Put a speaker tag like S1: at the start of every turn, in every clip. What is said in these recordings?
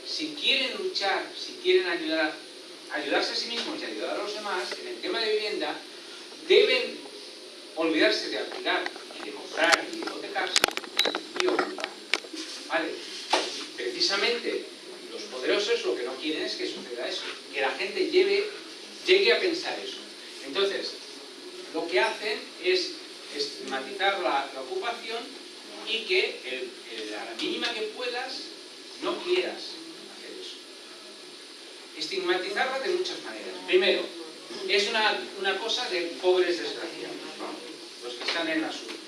S1: si quieren luchar, si quieren ayudarse a sí mismos y ayudar a los demás, en el tema de vivienda, deben olvidarse de alquilar y de comprar y de hipotecarse y ocupar. ¿Vale? Precisamente los poderosos lo que no quieren es que suceda eso, que la gente llegue a pensar eso. Entonces, lo que hacen es estigmatizar la ocupación y que a la mínima que puedas no quieras hacer eso. Estigmatizarla de muchas maneras. Primero, es una cosa de pobres desgraciados, ¿no? Los que están en las últimas.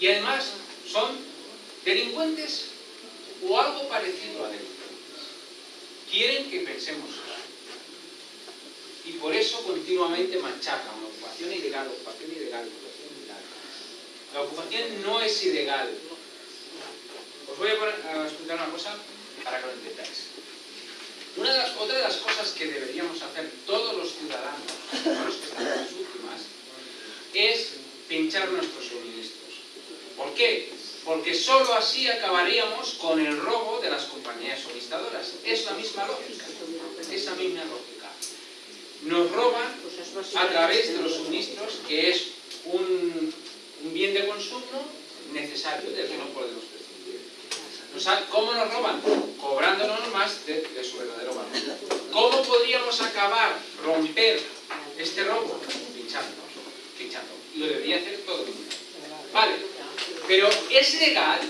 S1: Y además son delincuentes o algo parecido a delincuentes. Quieren que pensemos eso. Y por eso continuamente machacan ocupación ilegal, ocupación ilegal, ocupación ilegal. La ocupación no es ilegal. Os voy a explicar una cosa para que lo entendáis. Otra de las cosas que deberíamos hacer todos los ciudadanos, no los que están en las últimas, es pinchar nuestros suministros. ¿Por qué? Porque solo así acabaríamos con el robo de las compañías suministradoras. Es la misma lógica. Esa misma lógica. Nos roban a través de los suministros, que es un bien de consumo necesario, del que no podemos prescindir. ¿Cómo nos roban? Cobrándonos más de su verdadero valor. ¿Cómo podríamos acabar, romper este robo? Pinchando. Y lo debería hacer todo el mundo. Vale, pero ¿es legal?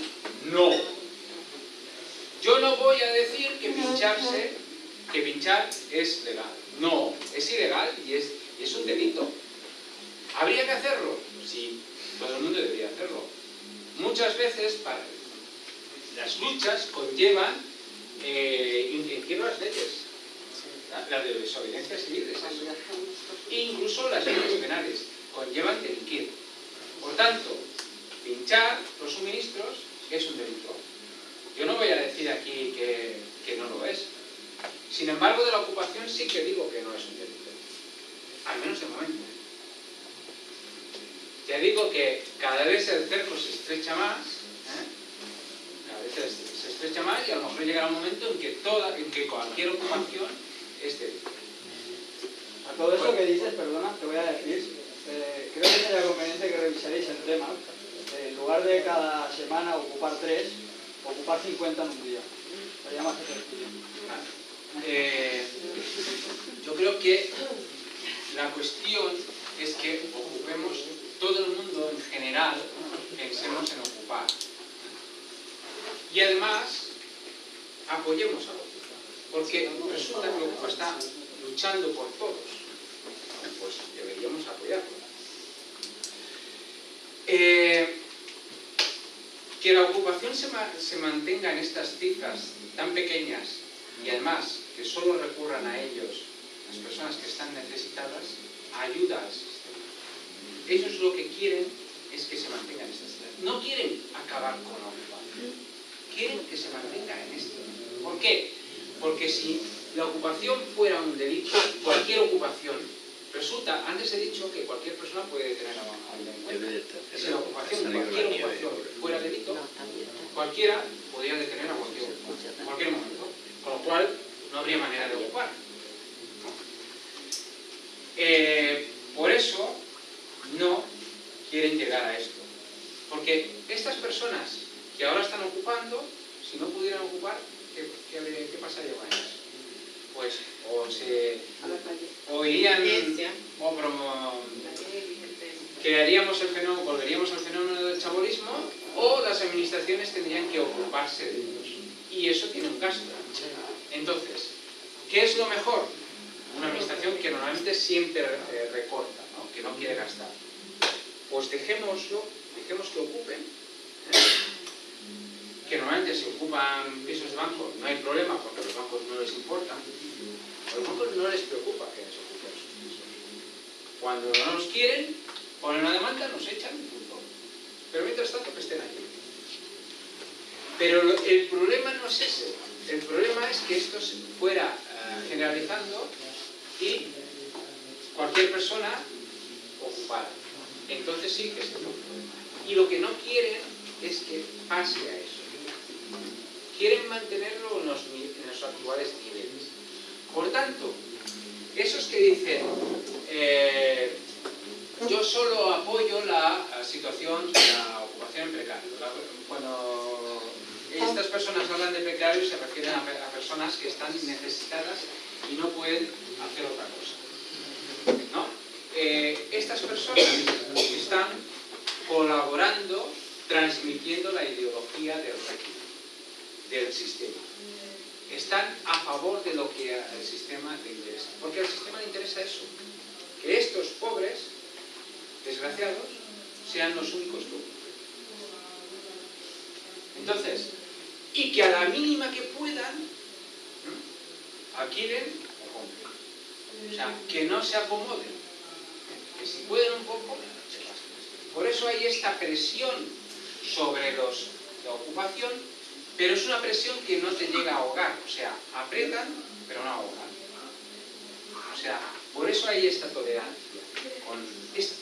S1: No. Yo no voy a decir que pinchar es legal. No, es ilegal y es un delito. ¿Habría que hacerlo? Sí, todo el mundo debería hacerlo. Muchas veces las luchas conllevan infringir las leyes, la de desobediencia civil, es eso. E incluso las leyes penales conllevan delinquir. Por tanto, pinchar los suministros es un delito. Yo no voy a decir aquí que no lo es. Sin embargo, de la ocupación sí que digo que no es un delito. Al menos de momento. Ya digo que cada vez el cerco se estrecha más, cada vez se estrecha más y a lo mejor llegará un momento en que cualquier ocupación es delito.
S2: A todo eso que dices, perdona, te voy a decir, creo que sería conveniente que revisaréis el tema. En lugar de cada semana ocupar 3, ocupar 50 en un día. Sería más efectivo.
S1: Yo creo que la cuestión es que ocupemos, todo el mundo en general, pensemos en ocupar. Y además, apoyemos a la Ocupa. Porque resulta que la Ocupa está luchando por todos. Pues deberíamos apoyarlo. Que la ocupación se mantenga en estas cifras tan pequeñas y además que solo recurran a ellos las personas que están necesitadas, ayuda al sistema. Ellos lo que quieren es que se mantenga en estas cifras. No quieren acabar con la ocupación, quieren que se mantenga en esto. ¿Por qué? Porque si la ocupación fuera un delito, cualquier ocupación, resulta, antes he dicho que cualquier persona puede detener a un delincuente. Si la ocupación, cualquier ocupación fuera delito, cualquiera podría detener a cualquier momento. Con lo cual, no habría manera de ocupar. Por eso, no quieren llegar a esto. Porque estas personas que ahora están ocupando, si no pudieran ocupar, ¿qué pasaría con ellas? Pues o irían crearíamos el fenómeno, volveríamos al fenómeno del chabolismo, o las administraciones tendrían que ocuparse de ellos. Y eso tiene un gasto. Entonces, ¿qué es lo mejor? Una administración que normalmente siempre recorta, ¿no? Que no quiere gastar. Pues dejemos que ocupen. Que normalmente si ocupan pisos de banco no hay problema porque a los bancos no les importa. A los bancos no les preocupa que se ocupen sus pisos. Cuando no nos quieren, ponen una demanda, nos echan y punto. Pero mientras tanto que estén aquí. Pero el problema no es ese. El problema es que esto se fuera generalizando y cualquier persona ocupara. Entonces sí que sería un problema. Y lo que no quieren es que pase a eso. quieren mantenerlo en los actuales niveles. Por tanto, esos que dicen yo solo apoyo la situación de la ocupación en precario. Cuando estas personas hablan de precarios se refieren a personas que están necesitadas y no pueden hacer otra cosa, ¿no? Estas personas están colaborando, transmitiendo la ideología del régimen, del sistema. Están a favor de lo que al sistema le interesa. Porque al sistema le interesa eso, que estos pobres, desgraciados, sean los únicos que ocupen. Entonces, y que a la mínima que puedan, alquilen o compren. O sea, que no se acomoden. Que si pueden un poco, se pasen. Por eso hay esta presión sobre la ocupación, pero es una presión que no te llega a ahogar. O sea, aprietan, pero no ahogan. O sea, por eso hay esta tolerancia, con este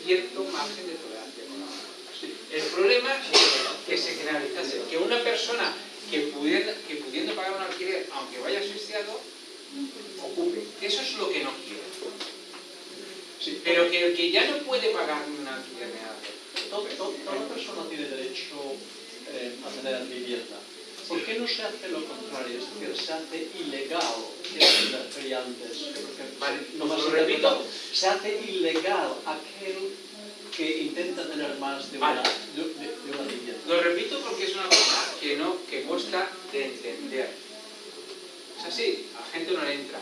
S1: cierto margen de tolerancia con la ocupación. El problema es que se generalizase, que una persona que pudiendo pagar un alquiler, aunque vaya asfixiado, ocupe. Eso es lo que no quiero. Sí. Pero que el que ya no puede pagar un alquiler ni nada.
S3: Toda persona tiene derecho a tener vivienda. ¿Por qué no se hace lo contrario? Es decir, se hace ilegal, que me refería antes,
S1: vale,
S3: no más
S1: lo repito.
S3: Se hace ilegal aquel que intenta tener más de una, de una vivienda.
S1: Lo repito porque es una cosa que cuesta de entender. Es así, a la gente no le entra.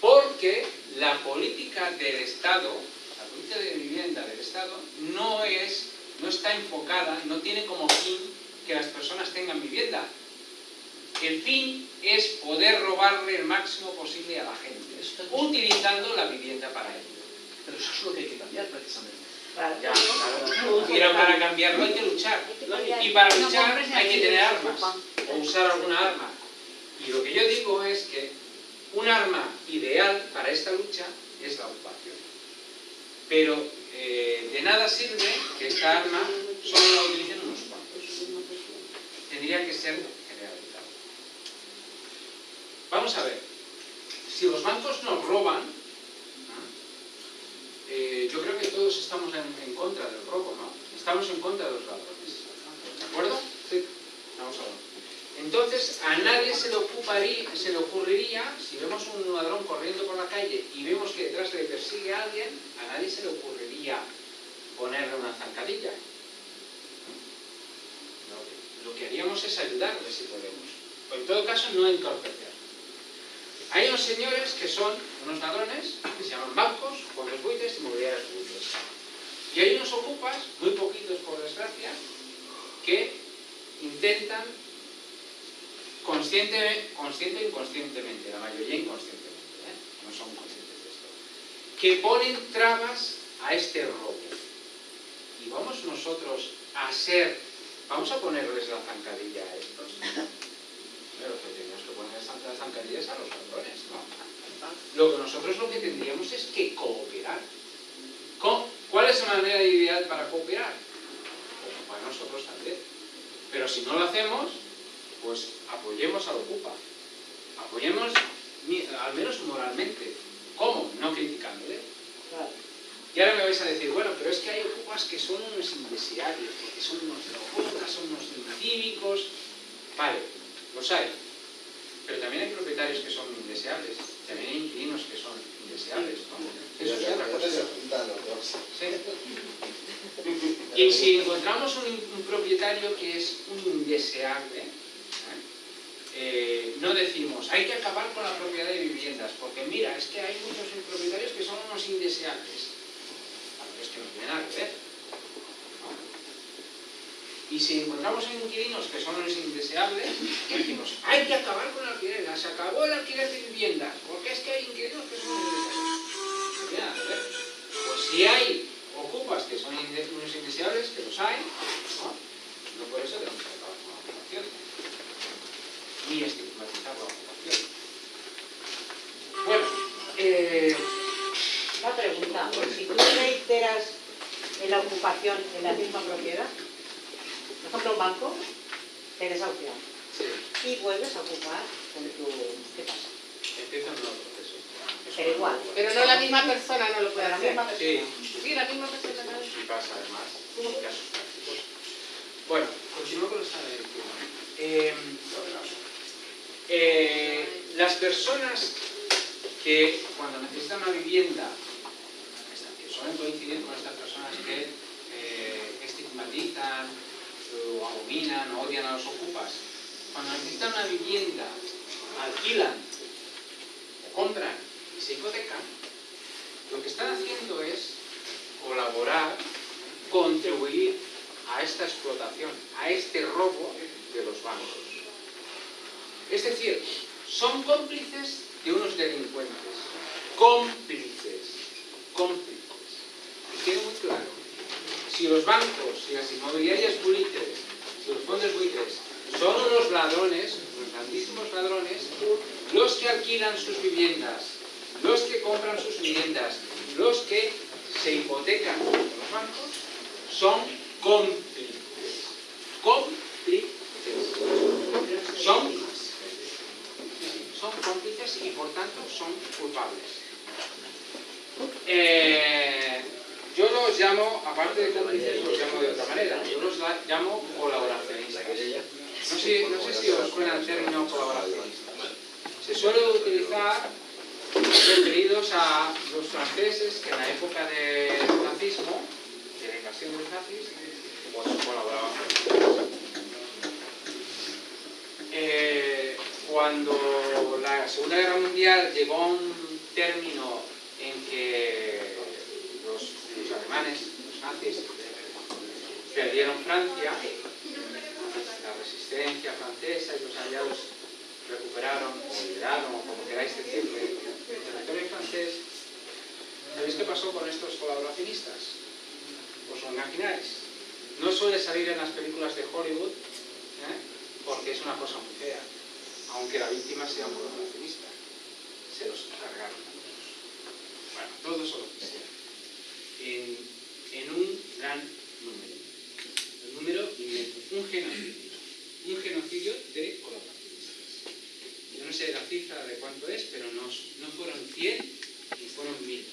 S1: Porque la política del Estado, la política de vivienda del Estado, no está enfocada, no tiene como fin que las personas tengan vivienda. El fin es poder robarle el máximo posible a la gente, utilizando la vivienda para ello.
S3: Pero eso es lo que hay que cambiar precisamente.
S1: Ya, claro. Pero para cambiarlo hay que luchar. Y para luchar hay que tener armas, o usar alguna arma. Y lo que yo digo es que un arma ideal para esta lucha es la ocupación. Pero de nada sirve que esta arma solo la utilicen unos cuantos. Tendría que ser generalizado. Vamos a ver. Si los bancos nos roban, yo creo que todos estamos en contra del robo, ¿no? Estamos en contra de los ladrones. ¿De acuerdo? Sí. Vamos a ver. Entonces, a nadie se le ocurriría, si vemos un ladrón corriendo por la calle y vemos que detrás le persigue a alguien, a nadie se le ocurriría ponerle una zancadilla. Lo que haríamos es ayudarle si podemos. O en todo caso, no entorpecer. Hay unos señores que son unos ladrones, que se llaman bancos, fondos buitres y mobiliarios buitres. Y hay unos ocupas, muy poquitos por desgracia, que intentan consciente e inconscientemente, la mayoría inconscientemente, no son conscientes de esto, que ponen trabas a este robo. Y vamos nosotros vamos a ponerles la zancadilla a estos. Pero que tenemos que poner las zancadillas a los ladrones, ¿no? Nosotros lo que tendríamos es que cooperar. ¿Cuál es la manera ideal para cooperar? Pues para nosotros también. Pero si no lo hacemos, pues apoyemos al ocupa. Apoyemos al menos moralmente. ¿Cómo? No criticándole. Claro. Y ahora me vais a decir, bueno, pero es que hay ocupas que son unos indeseables, porque son unos drogotas, son unos incívicos. Vale, los hay. Pero también hay propietarios que son indeseables. También hay inquilinos que son indeseables, ¿no? Eso es otra cosa. Sí. Y si encontramos un propietario que es un indeseable, no decimos, hay que acabar con la propiedad de viviendas, porque mira, es que hay muchos propietarios que son unos indeseables. Es que no tiene nada que ver. ¿No? Y si encontramos inquilinos que son unos indeseables, decimos, hay que acabar con el alquiler, se acabó el alquiler de viviendas, porque es que hay inquilinos que son indeseables. No tiene nada que ver. Pues si hay ocupas que son unos indeseables, que los hay, no por eso tenemos que acabar con la ocupación. Ni estigmatizar la ocupación. Bueno,
S4: una pregunta. Si tú reiteras en la ocupación en la misma propiedad, por ejemplo, un banco te desahucia.
S1: Sí.
S4: y vuelves a ocupar con tu... ¿Qué pasa?
S1: Empieza un nuevo proceso.
S4: Pero igual.
S5: Pero no la misma persona no lo puede
S4: La
S5: hacer.
S4: misma persona.
S1: Sí,
S5: Sí, la misma persona no.
S1: y pasa además en casos prácticos. Bueno, continúo con lo que estaba diciendo. Las personas que cuando necesitan una vivienda, que suelen coincidir con estas personas que estigmatizan o abominan o odian a los ocupas, cuando necesitan una vivienda, alquilan o compran y se hipotecan, lo que están haciendo es colaborar, contribuir a esta explotación, a este robo de los bancos. Es decir, son cómplices de unos delincuentes. Cómplices. Y quede muy claro, si los bancos, si las inmobiliarias buitres, si los fondos buitres son unos ladrones, unos grandísimos ladrones, los que alquilan sus viviendas, los que compran sus viviendas, los que se hipotecan con los bancos, son cómplices. Son cómplices y por tanto son culpables. Yo los llamo, aparte de cómplices, los llamo de otra manera. Yo los llamo colaboracionistas. No sé si os suena el término colaboracionistas. Se suele utilizar referidos a los franceses que en la época del nazismo, de la invasión de los nazis, pues colaboraban con los. Cuando la Segunda Guerra Mundial llegó a un término en que los alemanes, los nazis, perdieron Francia, la resistencia francesa y los aliados recuperaron o liberaron, o como queráis decirle, el territorio francés. ¿Sabéis qué pasó con estos colaboracionistas? ¿Os lo imagináis? No suele salir en las películas de Hollywood, porque es una cosa muy fea, aunque la víctima sea un colaboracionista. Se los cargaron a todos. Bueno, todos o lo que sea. En un gran número. El número inmenso. Un genocidio de colaboracionistas. Yo no sé la cifra de cuánto es, pero no fueron 100 ni fueron 1000.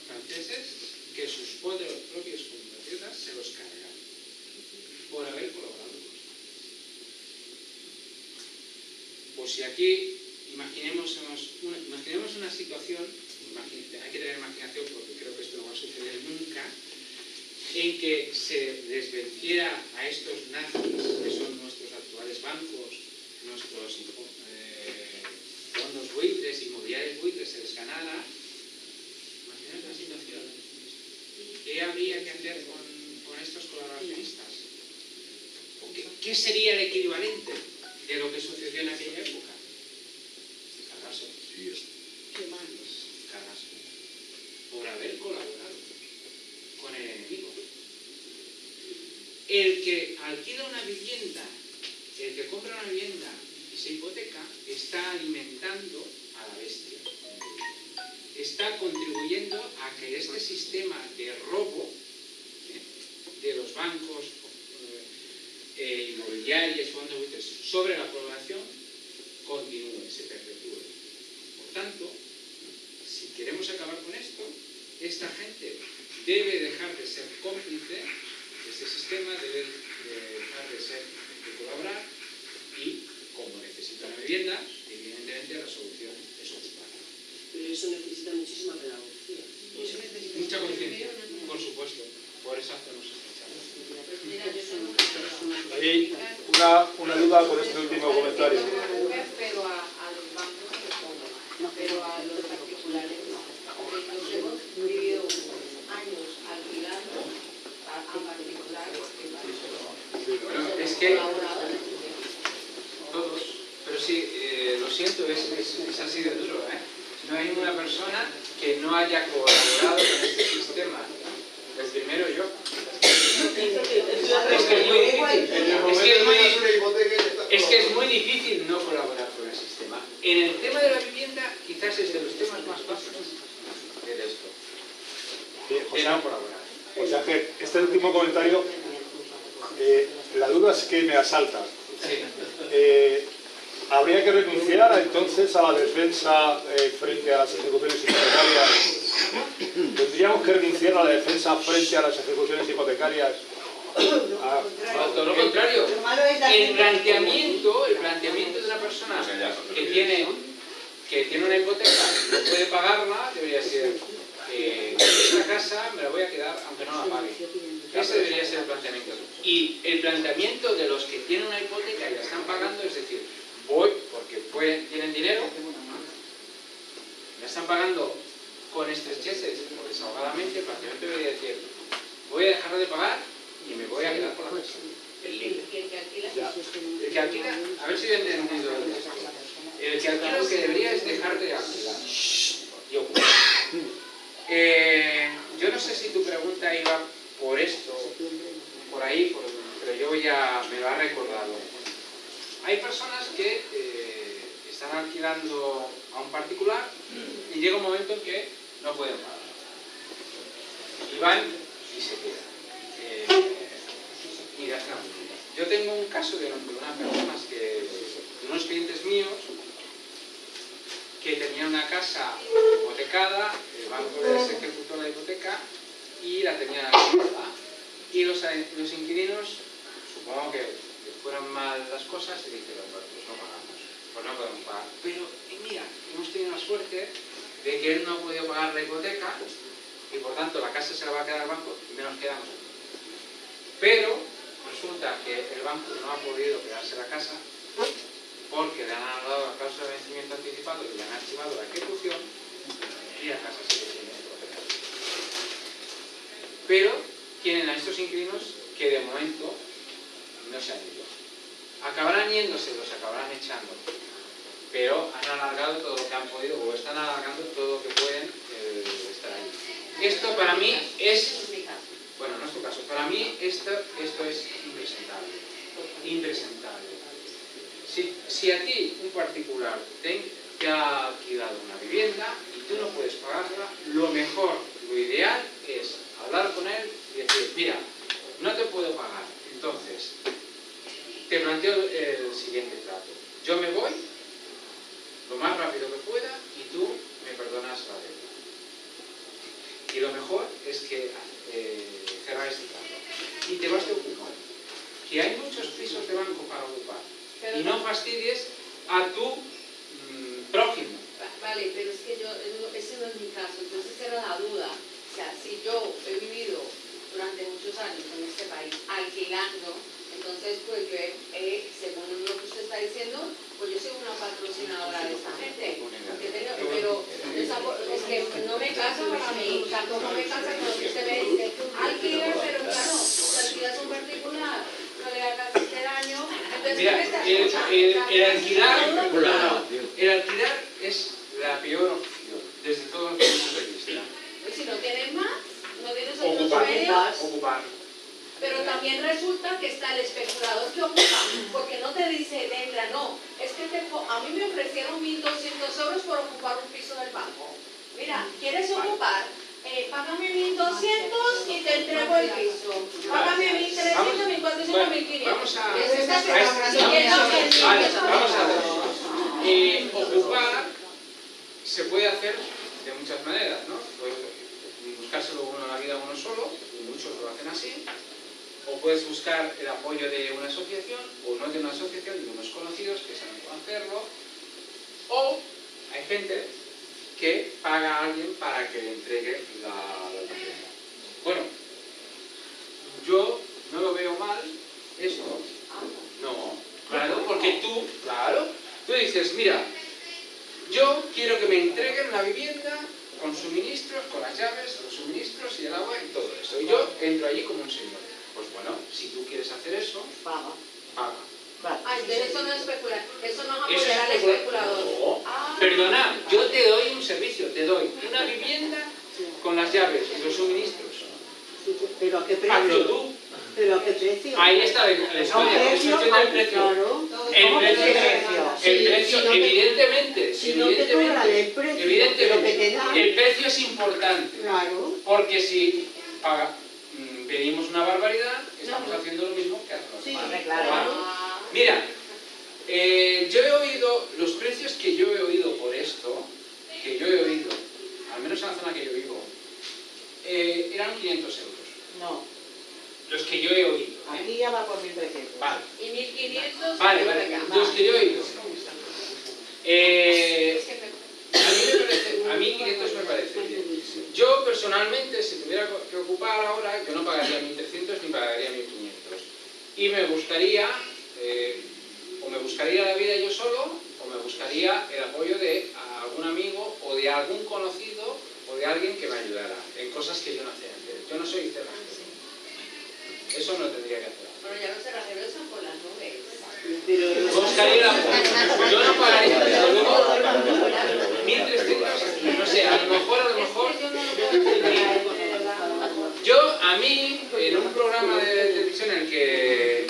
S1: Franceses que sus propios compatriotas se los cargaron por haber colaborado con los nazis. Pues si aquí imaginemos una situación, hay que tener imaginación porque creo que esto no va a suceder nunca, en que se les venciera a estos nazis, que son nuestros actuales bancos, nuestros fondos buitres, inmobiliarios buitres, se les ganara. Imaginaos una situación. ¿Qué habría que hacer con estos colaboracionistas? ¿Qué sería el equivalente de lo que sucedió en aquella época? Cargarse. ¿Qué más? Cargarse. Por haber colaborado con el enemigo. El que alquila una vivienda, el que compra una vivienda y se hipoteca, está alimentando a la bestia. Está contribuyendo a que este sistema de robo de los bancos, inmobiliarios, fondos buitres sobre la población continúe, se perpetúe. Por tanto, si queremos acabar con esto, esta gente debe dejar de ser cómplice de este sistema, debe dejar de colaborar y, como necesita una vivienda, evidentemente la solución es ocuparla.
S6: Pero eso necesita muchísima pedagogía.
S1: Mucha conciencia, por supuesto. Por eso hacemos esta charla.
S7: Hay una duda con este último comentario.
S5: Pero a los bancos no, pero a los particulares no. Nos hemos vivido años alquilando a particulares
S1: Es que todos, pero sí, lo siento, es así de duro, No hay una persona que no haya colaborado con este sistema. El primero yo. Es que es muy difícil no colaborar con el sistema. En el tema de la vivienda, quizás es de los temas más fáciles de esto. De no colaborar.
S7: O sea que este último comentario, la duda es que me asalta.
S1: Sí.
S7: ¿habría que renunciar entonces a la defensa frente a las ejecuciones hipotecarias? ¿Tendríamos que renunciar a la defensa frente a las ejecuciones hipotecarias?
S1: No, todo lo contrario. El planteamiento de una persona que tiene una hipoteca y no puede pagarla debería ser esta casa me la voy a quedar aunque no la pague. Ese debería ser el planteamiento. Y el planteamiento de los que tienen una hipoteca y la están pagando, es decir, voy porque tienen dinero, la están pagando con estrecheces o desahogadamente, el planteamiento debería decir, voy a dejar de pagar y me voy a quedar con la casa. El libre.
S5: ¿Y el que alquila?
S1: El que alquila, a ver si he entendido esto. El que alquila lo que debería es dejar de alquilar. Y ocupar. Yo no sé si tu pregunta iba por esto, por ahí, pero yo ya me lo ha recordado. Hay personas que están alquilando a un particular y llega un momento en que no pueden pagar. Y van y se quedan. Y gastan. Yo tengo un caso de unas personas de unos clientes míos que tenían una casa hipotecada, el banco les ejecutó la hipoteca y la tenían alquilada. Y los inquilinos, supongo que fueran mal las cosas y dijeron, bueno, pues no pagamos, pues no podemos pagar. Pero mira, hemos tenido la suerte de que él no ha podido pagar la hipoteca y por tanto la casa se la va a quedar al banco y nos quedamos aquí. Pero resulta que el banco no ha podido quedarse la casa porque le han anulado la cláusula de vencimiento anticipado y le han archivado la ejecución y la casa sigue siendo hipoteca. Pero tienen a estos inquilinos que de momento no se han ido. Acabarán yéndose, los acabarán echando, pero han alargado todo lo que han podido o están alargando todo lo que pueden estar ahí. Esto para mí es, bueno, no es tu caso, para mí esto es impresentable. Impresentable. Si a ti, un particular, te ha alquilado una vivienda y tú no puedes pagarla, lo mejor, lo ideal es hablar con él y decir, mira, no te puedo pagar, entonces te planteo el siguiente trato. Yo me voy lo más rápido que pueda y tú me perdonas la deuda. Y lo mejor es que cerrar este trato. Y te vas de ocupar. Que hay muchos pisos de banco para ocupar. Y no fastidies a tu prójimo.
S5: Vale, pero es que ese no es mi caso. Entonces era la duda. O sea, si yo he vivido durante muchos años en este país alquilando, entonces pues yo según lo que usted está diciendo, pues yo soy una patrocinadora de esta gente. Pero es que no me casa para mí, tampoco me casa con lo que usted me dice. Alquila, pero claro, si alquilas un particular, no le hagas este daño. Entonces,
S1: mira, el alquilar es la peor opción desde todos los puntos de vista.
S5: Y si no tienes más, no tienes otros medios.
S1: Ocupar.
S5: Pero también resulta que está el especulador que ocupa, porque no te dice, entra, no, es que a mí me ofrecieron 1.200 euros por ocupar un piso del banco. Mira, ¿quieres ocupar? Págame 1.200 y te entrego el piso. Págame 1.300, 1.400, 1.500.
S1: Vamos a ver. Ocupar se puede hacer de muchas maneras, ¿no? Puedes buscárselo uno en la vida uno solo, y muchos lo hacen así. O puedes buscar el apoyo de una asociación, o no de una asociación, de unos conocidos que saben cómo hacerlo. O hay gente que paga a alguien para que le entregue la vivienda. Bueno, yo no lo veo mal esto. No, claro, porque tú dices, mira, yo quiero que me entreguen la vivienda con suministros, con las llaves, los suministros y el agua y todo eso. Y yo entro allí como un señor. Pues bueno, si tú quieres hacer eso, paga.
S5: Entonces eso no es especular, eso no es apoyar al especulador.
S1: No, perdona, yo te doy un servicio, te doy una vivienda con las llaves y los suministros.
S4: ¿Pero a qué precio?
S1: Hazlo tú.
S4: ¿Pero a qué precio?
S1: Ahí está la historia, es cuestión del precio. El precio, evidentemente,
S4: Si no te cobran el precio,
S1: evidentemente, el precio es importante.
S4: Claro.
S1: Porque si pedimos una barbaridad, estamos haciendo lo mismo que hacemos.
S4: Sí, claro.
S1: Mira, Yo he oído, los precios que yo he oído por esto, que yo he oído, al menos en la zona que yo vivo, eran 500 euros.
S4: No,
S1: Los que yo he oído.
S4: aquí ya va por 1.300.
S1: Vale.
S5: Y 1500
S1: Vale,
S5: por
S1: vale.
S5: acá.
S1: Los que yo he oído. A mí 500 me parece bien. Yo personalmente, si tuviera que ocupar ahora, yo no pagaría 1.300 ni pagaría 1.500. Y me gustaría, o me buscaría la vida yo solo, o me buscaría el apoyo de algún amigo o de algún conocido o de alguien que me ayudara en cosas que yo no sé hacer. Yo no soy cerrajero. Eso no tendría que hacer.
S5: Bueno, ya los cerrajeros están por las nubes.
S1: Buscaría el apoyo. Yo no pagaría, desde luego, 1.300, no sé, a lo mejor. A mí, en un programa de televisión en el que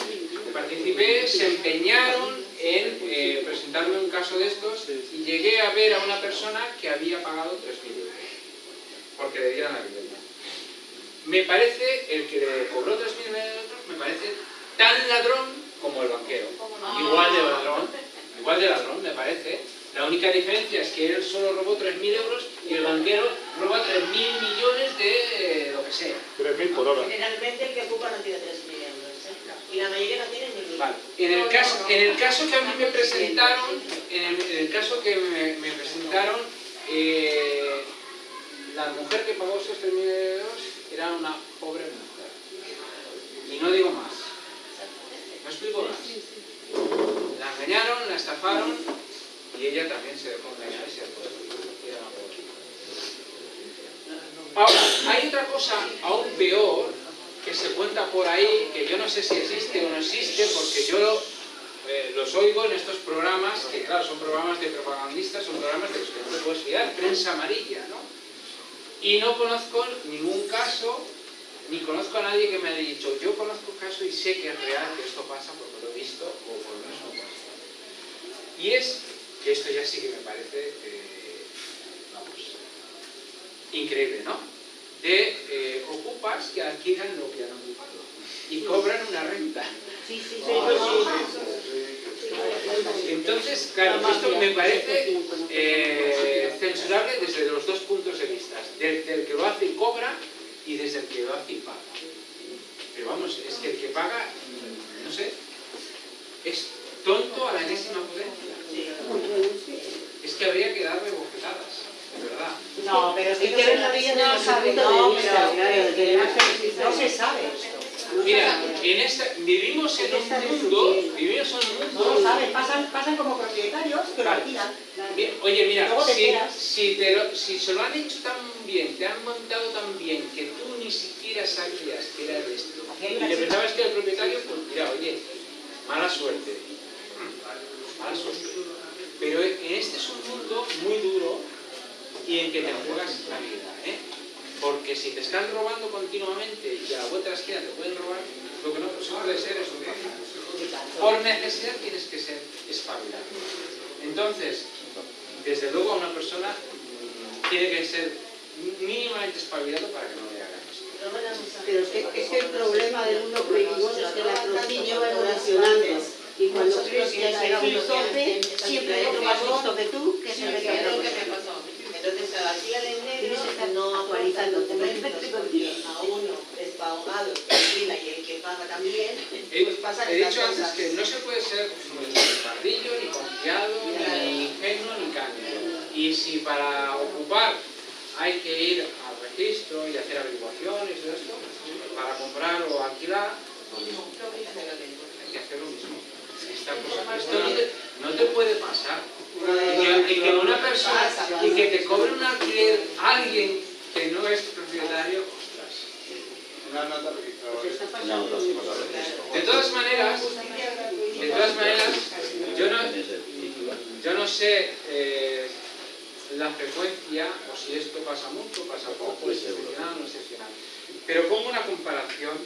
S1: participé, se empeñaron en presentarme un caso de estos y llegué a ver a una persona que había pagado 3.000 euros porque le dieran la vivienda. Me parece, el que le cobró 3.000 euros, me parece tan ladrón como el banquero. Igual de ladrón, me parece. La única diferencia es que él solo robó 3.000 euros y el banquero roba 3.000 millones de lo que sea.
S7: 3.000 por hora.
S4: Generalmente el que ocupa no tiene 3.000 euros, ¿eh? Y la mayoría no tiene ni 1.000.
S1: Vale. En el caso que a mí me presentaron, la mujer que pagó esos 3.000 euros era una pobre mujer. Y no digo más. No explico más. La engañaron, la estafaron y ella también se dejó engañar y se dejó ir. Ahora, hay otra cosa aún peor que se cuenta por ahí, que yo no sé si existe o no existe, porque yo los oigo en estos programas, que claro, son programas de propagandistas, son programas de los que no te puedes fiar, prensa amarilla, ¿no? Y no conozco ningún caso, ni conozco a nadie que me haya dicho, yo conozco un caso y sé que es real, que esto pasa porque lo he visto, o por lo menos no pasa. Y es que esto ya sí que me parece, increíble, ¿no? De ocupas que alquilan lo que han ocupado y cobran una renta. Entonces, claro, esto me parece censurable desde los dos puntos de vista, desde el que lo hace y cobra y desde el que lo hace y paga. Pero vamos, es que el que paga, no sé, es tonto a la enésima potencia. Es que habría que darle bofetadas, de verdad.
S4: No, pero si te ves la vida
S6: no
S4: no
S6: sabe,
S4: no se sabe esto.
S1: Mira, vivimos en un mundo,
S4: No lo saben, pasan como propietarios que lo alquilan.
S1: Oye, mira,
S4: Luego te enteras.
S1: si se lo han hecho tan bien, te han montado tan bien, que tú ni siquiera sabías que era de esto, y le pensabas que era el propietario, pues mira, oye, mala suerte. Mala suerte. Pero este es un mundo muy duro y en que te juegas la vida, ¿eh? Porque si te están robando continuamente y a la vuelta de la esquina te pueden robar, lo que no puede ser es un riesgo. Por necesidad tienes que ser espabilado. Entonces, desde luego una persona tiene que ser mínimamente espabilado para que no le hagan esto.
S6: Pero es que el problema del mundo que vivimos es que el latrocinio va evolucionando. Y cuando crees que has llegado a un tope, siempre hay otro más listo que tú, que es el que
S5: Es lo que me pasó. Entonces se vacía el
S6: tienes
S5: dinero.
S6: que estar no actualizando documentos, porque a uno despahogado que alquila y el que paga también, pues pasan
S1: He
S6: estas
S1: dicho antes
S6: cosas.
S1: que no se puede ser ni pardillo, ni confiado, ni ingenuo, ni cándido. Y si para ocupar hay que ir al registro y hacer averiguaciones y esto, para comprar o alquilar, hay que hacer lo mismo. Esto no te puede pasar. Y que una persona, y que te cobre un alquiler alguien que no es propietario, ostras. De todas maneras, yo no sé la frecuencia, o si esto pasa mucho, pasa poco, es excepcional o no excepcional. Pero pongo una comparación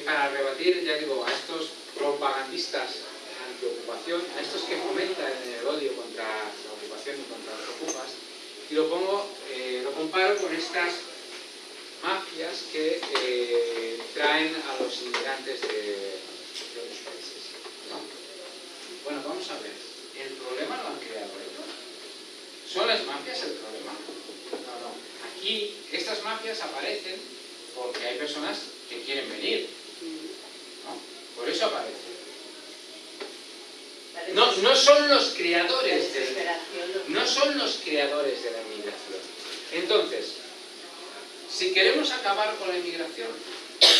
S1: para rebatir, ya digo, a estos propagandistas antiocupación, a estos que fomentan el odio contra la ocupación y contra los ocupas, y lo comparo con estas mafias que traen a los inmigrantes de otros países, ¿no? Bueno, vamos a ver. ¿El problema lo han creado ellos? ¿Son las mafias el problema? No. Aquí estas mafias aparecen porque hay personas que quieren venir. ¿No? Por eso aparecen. No son los creadores de la inmigración. Entonces, si queremos acabar con la inmigración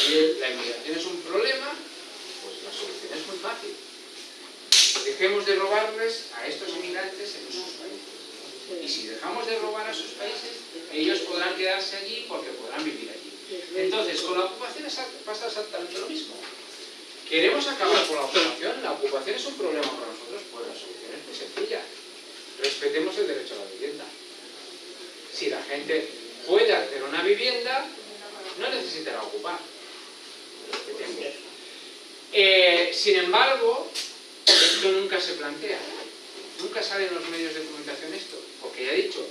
S1: y la inmigración es un problema, pues la solución es muy fácil. Dejemos de robarles a estos inmigrantes en sus países. Y si dejamos de robar a sus países, ellos podrán quedarse allí porque podrán vivir allí. Entonces, con la ocupación pasa exactamente lo mismo. ¿Queremos acabar con la ocupación? ¿La ocupación es un problema para nosotros? Pues la solución es muy sencilla. Respetemos el derecho a la vivienda. Si la gente puede hacer una vivienda, no necesitará ocupar. Sin embargo, esto nunca se plantea. Nunca sale en los medios de comunicación esto. Porque ya he dicho,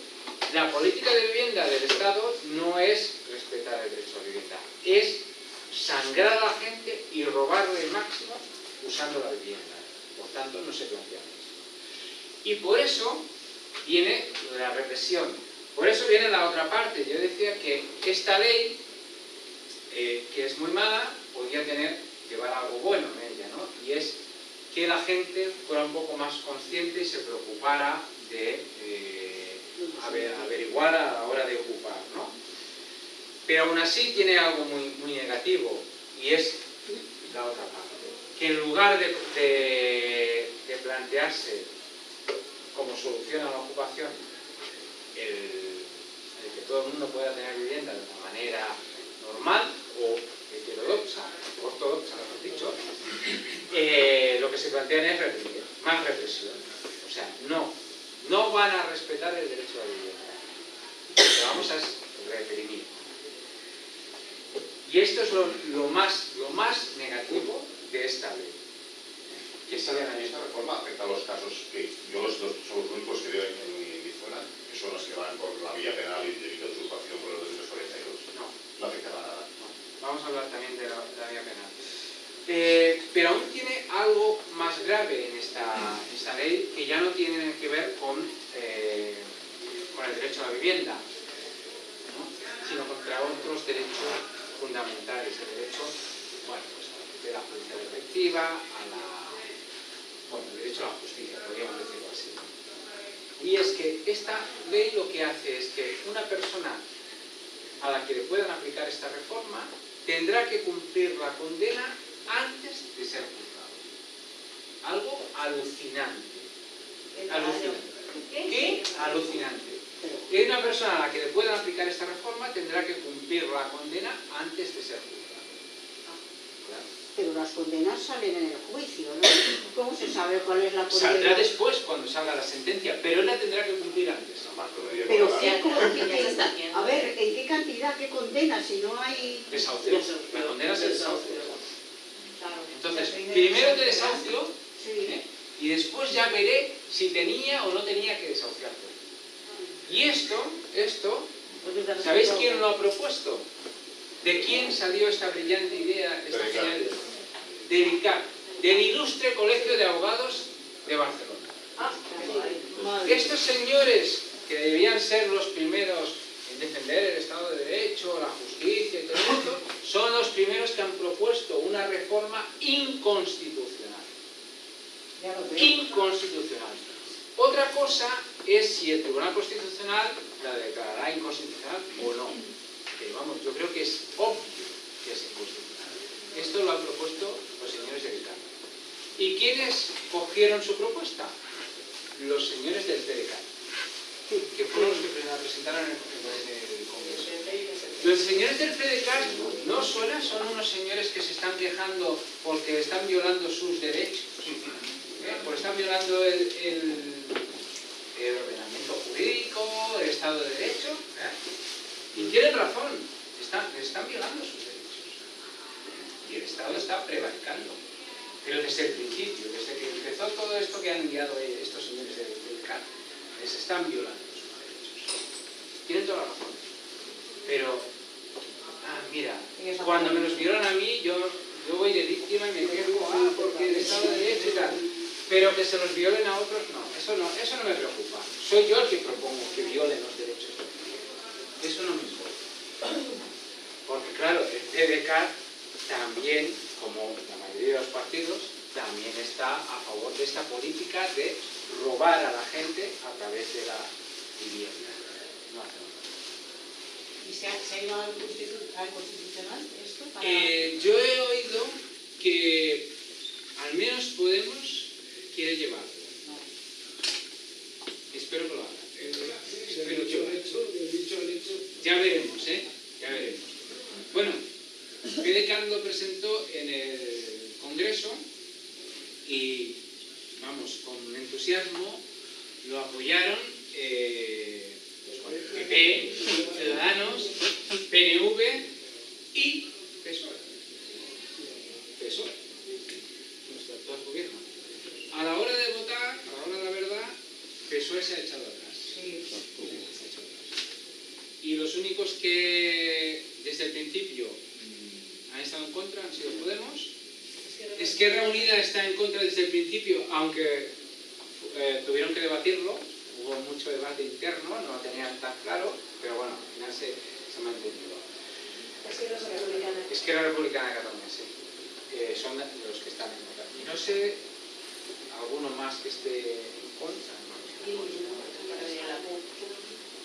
S1: la política de vivienda del Estado no es respetar el derecho a la vivienda. Es sangrar a la gente y robarle el máximo usando la vivienda. Por tanto, no se plantea eso. Y por eso viene la represión. Por eso viene la otra parte. Yo decía que esta ley, que es muy mala, podía llevar algo bueno en ella, ¿no? Y es que la gente fuera un poco más consciente y se preocupara de averiguar a la hora de ocupar, ¿no? Pero aún así tiene algo muy negativo, y es la otra parte. Que en lugar de plantearse como solución a la ocupación el que todo el mundo pueda tener vivienda de una manera normal o heterodoxa, ortodoxa, mejor dicho, lo que se plantean es reprimir, más represión. O sea, no van a respetar el derecho a la vivienda. Lo que vamos a es reprimir. Y esto es lo más negativo de esta ley.
S8: ¿Y esta reforma afecta a los casos que yo son los únicos que veo en mi zona, que son los que van por la vía penal y delito de usurpación por los 242? No afecta a nada.
S1: No. Vamos a hablar también de la vía penal. Pero aún tiene algo más grave en esta ley, que ya no tiene que ver con el derecho a la vivienda, ¿no? Sino contra otros derechos fundamentales, el derecho, de la justicia efectiva, el derecho a la justicia, podríamos decirlo así. Y es que esta ley lo que hace es que una persona a la que le puedan aplicar esta reforma tendrá que cumplir la condena antes de ser juzgado. Algo alucinante. ¿Qué? Alucinante. Que una persona a la que le puedan aplicar esta reforma tendrá que cumplir la condena antes de ser juzgado. Claro.
S6: Pero las condenas salen en el juicio, ¿no? ¿Cómo se sabe cuál es la condena?
S1: Saldrá después cuando salga la sentencia, pero él la tendrá que cumplir antes.
S6: Pero a ver, ¿en qué cantidad, qué condena si no hay...?
S1: Desahucio. La condena es el desahucio. Entonces, primero te desahucio, y después ya veré si tenía o no tenía que desahuciarte. Y esto, ¿sabéis quién lo ha propuesto? ¿De quién salió esta brillante idea, esta genial idea? De ICAP, del Ilustre Colegio de Abogados de Barcelona. Estos señores, que debían ser los primeros en defender el Estado de Derecho, la justicia y todo esto, son los primeros que han propuesto una reforma inconstitucional. Inconstitucional. Otra cosa es si el Tribunal Constitucional la declarará inconstitucional o no. Pero vamos, yo creo que es obvio que es inconstitucional. Esto lo han propuesto los señores de ICAP. ¿Y quiénes cogieron su propuesta? Los señores del PDCAT, que fueron los que la presentaron en el Congreso. Los señores del PDCAT no suenan, son unos señores que se están quejando porque están violando sus derechos, porque están violando el ordenamiento jurídico, el Estado de Derecho, y tienen razón, están violando sus derechos. Y el Estado está prevaricando. Pero desde el principio, desde que empezó todo esto que han enviado estos señores del CAT, les están violando sus derechos. Tienen toda la razón. Pero, mira, cuando me los violan a mí, yo voy de víctima y me quejo, porque el Estado de Derecho y tal. Pero que se los violen a otros, no, eso no me preocupa. Soy yo el que propongo que violen los derechos de los. Eso no me importa. Porque claro, el PDCAT también, como la mayoría de los partidos, también está a favor de esta política de robar a la gente a través de la vivienda. No hacemos nada.
S6: ¿Y se ha ido al Constitucional esto?
S1: Yo he oído que al menos Podemos quiere llevarlo. Espero que lo haga. Ya veremos, ya veremos. Bueno, PDCAT lo presentó en el Congreso y, vamos, con entusiasmo lo apoyaron PP, Ciudadanos, PNV y PSOE. Nuestro actual gobierno. A la hora de votar, a la hora de la verdad, PSOE se ha echado atrás. Se ha echado atrás. Y los únicos que desde el principio han estado en contra han sido Podemos. Esquerra Unida está en contra desde el principio, aunque tuvieron que debatirlo. Hubo mucho debate interno, no lo tenían tan claro, pero bueno, al final se ha mantenido. Esquerra Republicana de Cataluña, sí. Son los que están en contra. Y no sé, alguno más que esté en contra.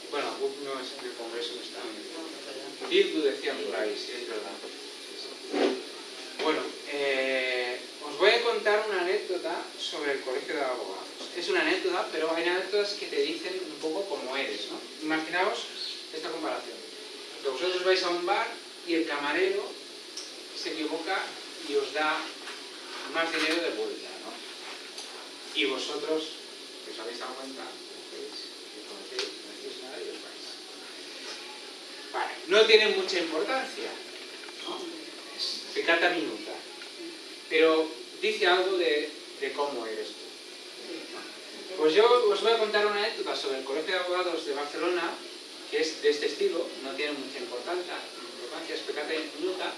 S1: Bueno, no es en el Congreso, no está. Bildu decían por ahí, sí, es verdad. Sí. Bueno, os voy a contar una anécdota sobre el Colegio de Abogados. Es una anécdota, pero hay anécdotas que te dicen un poco cómo eres, ¿no? Imaginaos esta comparación. Que vosotros vais a un bar y el camarero se equivoca y os da más dinero de vuelta, ¿no? Y vosotros, que os habéis dado cuenta, que conocéis, no decís nada y os vais. Vale, no tiene mucha importancia, ¿no? Es peccata minuta. Pero dice algo de cómo eres tú. Pues yo os voy a contar una anécdota sobre el Colegio de Abogados de Barcelona, que es de este estilo, no tiene mucha importancia, es peccata minuta,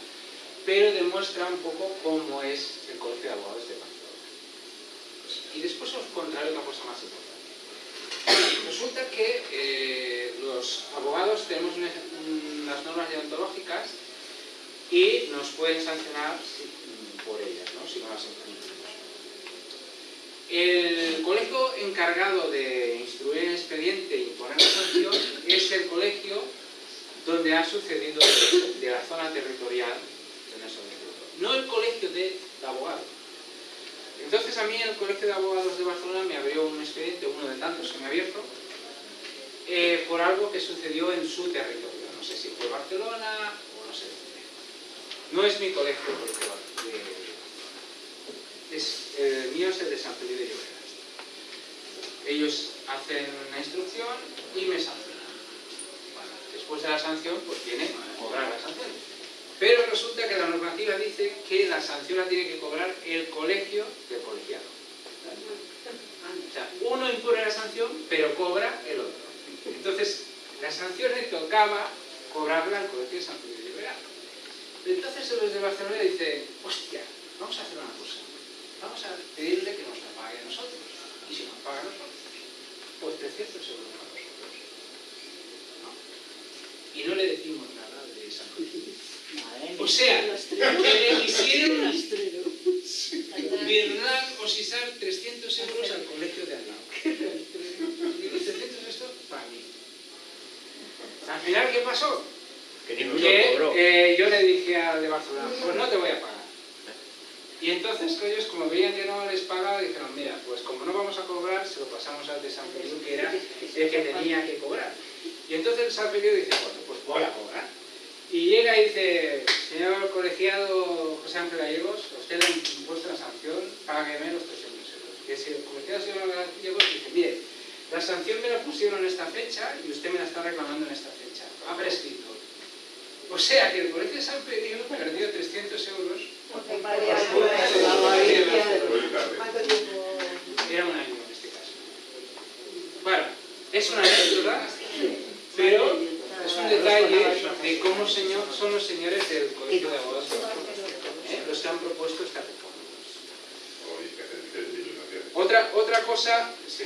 S1: pero demuestra un poco cómo es el Colegio de Abogados de Barcelona. Y después os contaré otra cosa más importante. Resulta que los abogados tenemos unas normas deontológicas y nos pueden sancionar por ellas, ¿no? Si no las cumplimos. El colegio encargado de instruir el expediente y poner la sanción es el colegio donde ha sucedido de la zona territorial de nuestro instituto, no el colegio de abogados. Entonces a mí el Colegio de Abogados de Barcelona me abrió un expediente, uno de tantos que me ha abierto, por algo que sucedió en su territorio. No sé si fue Barcelona o no sé dónde. No es mi colegio, el mío es el de San Feliu de Llobregat. Ellos hacen una instrucción y me sancionan. Bueno, después de la sanción, pues viene a cobrar la sanción. Pero resulta que la normativa dice que la sanción la tiene que cobrar el colegio del colegiado. O sea, uno impone la sanción, pero cobra el otro. Entonces, la sanción le tocaba cobrarla al colegio de San Feliu de Llobregat. Entonces los de Barcelona dicen, hostia, vamos a hacer una cosa. Vamos a pedirle que nos la pague a nosotros. Y si nos paga a nosotros, pues 300 euros a nosotros. ¿No? Y no le decimos nada de esa noticia. O sea, que le quisieron birrar o sisar 300 euros al colegio de al lado. Y los 300 esto para mí. Al final, ¿qué pasó? Que yo le dije al de Barcelona, pues no te voy a pagar. Y entonces ellos, como veían que no les pagaba, dijeron, mira, pues como no vamos a cobrar, se lo pasamos al de San Feliu, que era el que tenía que cobrar. Y entonces el San Feliu dice, bueno, pues voy a cobrar. Y llega y dice, señor colegiado José Ángel Gallegos, usted le ha impuesto la sanción, págueme los 300 euros. Y el colegiado señor Gallegos dice, mire, la sanción me la pusieron en esta fecha y usted me la está reclamando en esta fecha. Ha prescrito. O sea que el colegio de San Feliu perdió 300 euros. Era un año en este caso. Bueno, es una anécdota, pero es un detalle de cómo son los señores del Colegio de Abogados, los que han propuesto esta reforma. Otra cosa, sí.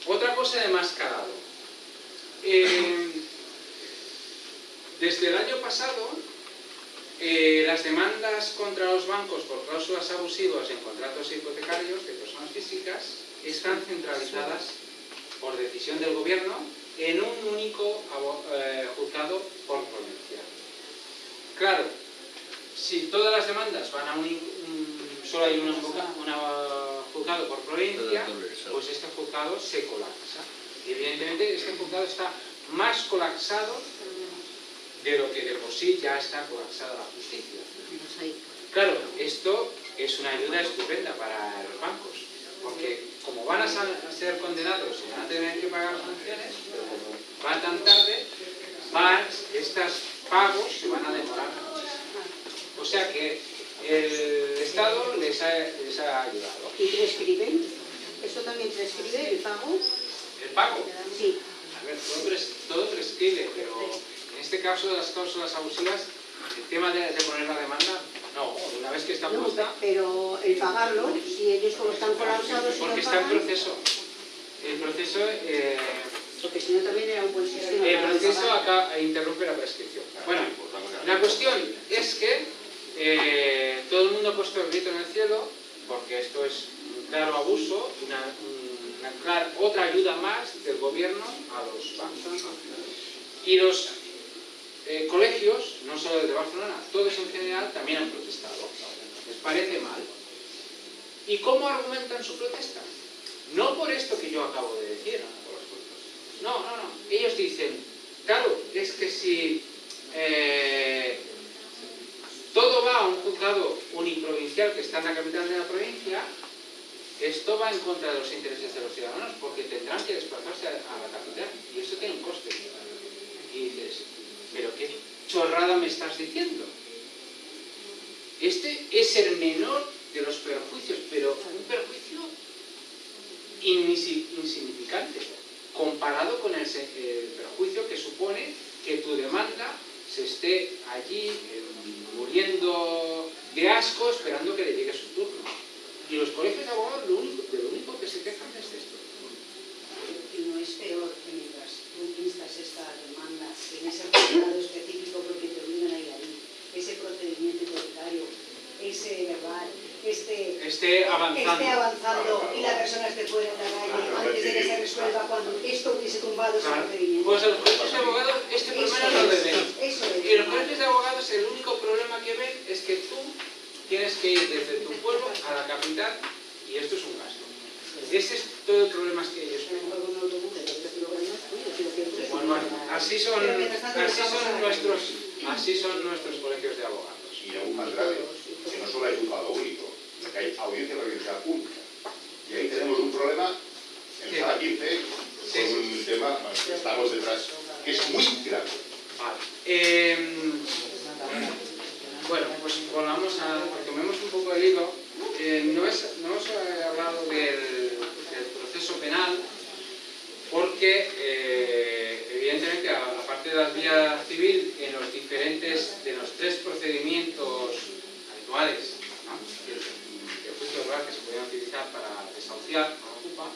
S1: Otra cosa de más calado. Desde el año pasado, las demandas contra los bancos por cláusulas abusivas en contratos hipotecarios de personas físicas están centralizadas por decisión del gobierno en un único juzgado por provincia. Claro, si todas las demandas van a solo hay un juzgado por provincia, pues este juzgado se colapsa. Y evidentemente este juzgado está más colapsado de lo que de por sí ya está colapsada la justicia. Claro, esto es una ayuda estupenda para los bancos, porque como van a ser condenados y van a tener que pagar sanciones, pero como va tan tarde, estos pagos se van a demorar muchísimo. O sea que el Estado les ha ayudado.
S6: ¿Y prescriben? ¿Eso también prescribe el pago?
S1: ¿El pago?
S6: Sí.
S1: A ver, todo prescribe, pero en este caso de las cláusulas abusivas, el tema de poner la demanda, no, una vez que está
S6: No,
S1: puesta...
S6: pero el pagarlo, si ellos como están colapsados y
S1: porque
S6: no
S1: está en
S6: pagan...
S1: proceso. El proceso...
S6: Porque si no también era un buen sistema.
S1: el
S6: para
S1: proceso
S6: pagar.
S1: acá interrumpe la prescripción. Bueno, la cuestión es que todo el mundo ha puesto el grito en el cielo, porque esto es un claro abuso, otra ayuda más del gobierno a los bancos. Y los colegios, no solo el de Barcelona, todos en general también han protestado. Les parece mal. ¿Y cómo argumentan su protesta? No por esto que yo acabo de decir. No. Ellos dicen, claro, es que si todo va a un juzgado uniprovincial que está en la capital de la provincia, esto va en contra de los intereses de los ciudadanos, porque tendrán que desplazarse a la capital, y eso tiene un coste. Y dices, ¿pero qué chorrada me estás diciendo? Este es el menor de los perjuicios, pero un perjuicio insignificante, comparado con el perjuicio que supone que tu demanda se esté allí muriendo de asco esperando que le llegue su turno. Y los colegios de abogados de lo único que se quejan es de esto.
S9: Y no es peor que mientras tú instas esta demanda en ese juzgado específico porque te obligan a ir ahí, ese procedimiento hipotecario, ese verbal, esté avanzando y la persona esté fuera en la calle antes de que se resuelva cuando esto hubiese tumbado ese procedimiento.
S1: Pues a los colegios de abogados este problema no lo ven. Y los colegios de abogados el único problema que ven es que tú tienes que ir desde tu pueblo a la capital y esto es un gasto. Ese es todo el problema que ellos ven. Bueno, así son nuestros colegios de abogados.
S8: Y aún más grave, que no solo hay juzgado único, sino que hay audiencia provincial única. Y ahí tenemos un problema en sala 15, con un tema que estamos detrás, que es muy grave.
S1: Vale. Bueno, pues retomemos un poco el hilo. No hemos hablado del proceso penal porque, evidentemente, aparte de la vía civil, en los tres procedimientos habituales, ¿no? de juicio oral que se pueden utilizar para desahuciar a la ocupa,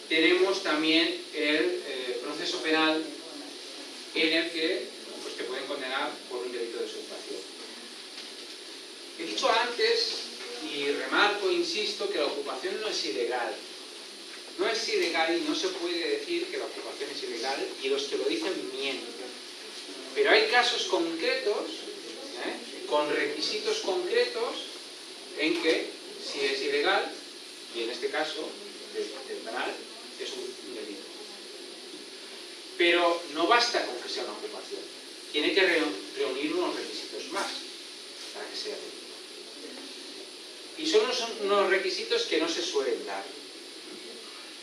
S1: tenemos también el proceso penal en el que pues, te pueden condenar por un delito de usurpación. He dicho antes, y remarco, insisto, que la ocupación no es ilegal. No es ilegal y no se puede decir que la ocupación es ilegal y los que lo dicen mienten. Pero hay casos concretos, con requisitos concretos, en que si es ilegal, y en este caso, del penal, es un delito. Pero no basta con que sea una ocupación. Tiene que reunir unos requisitos más para que sea delito. Y son unos requisitos que no se suelen dar.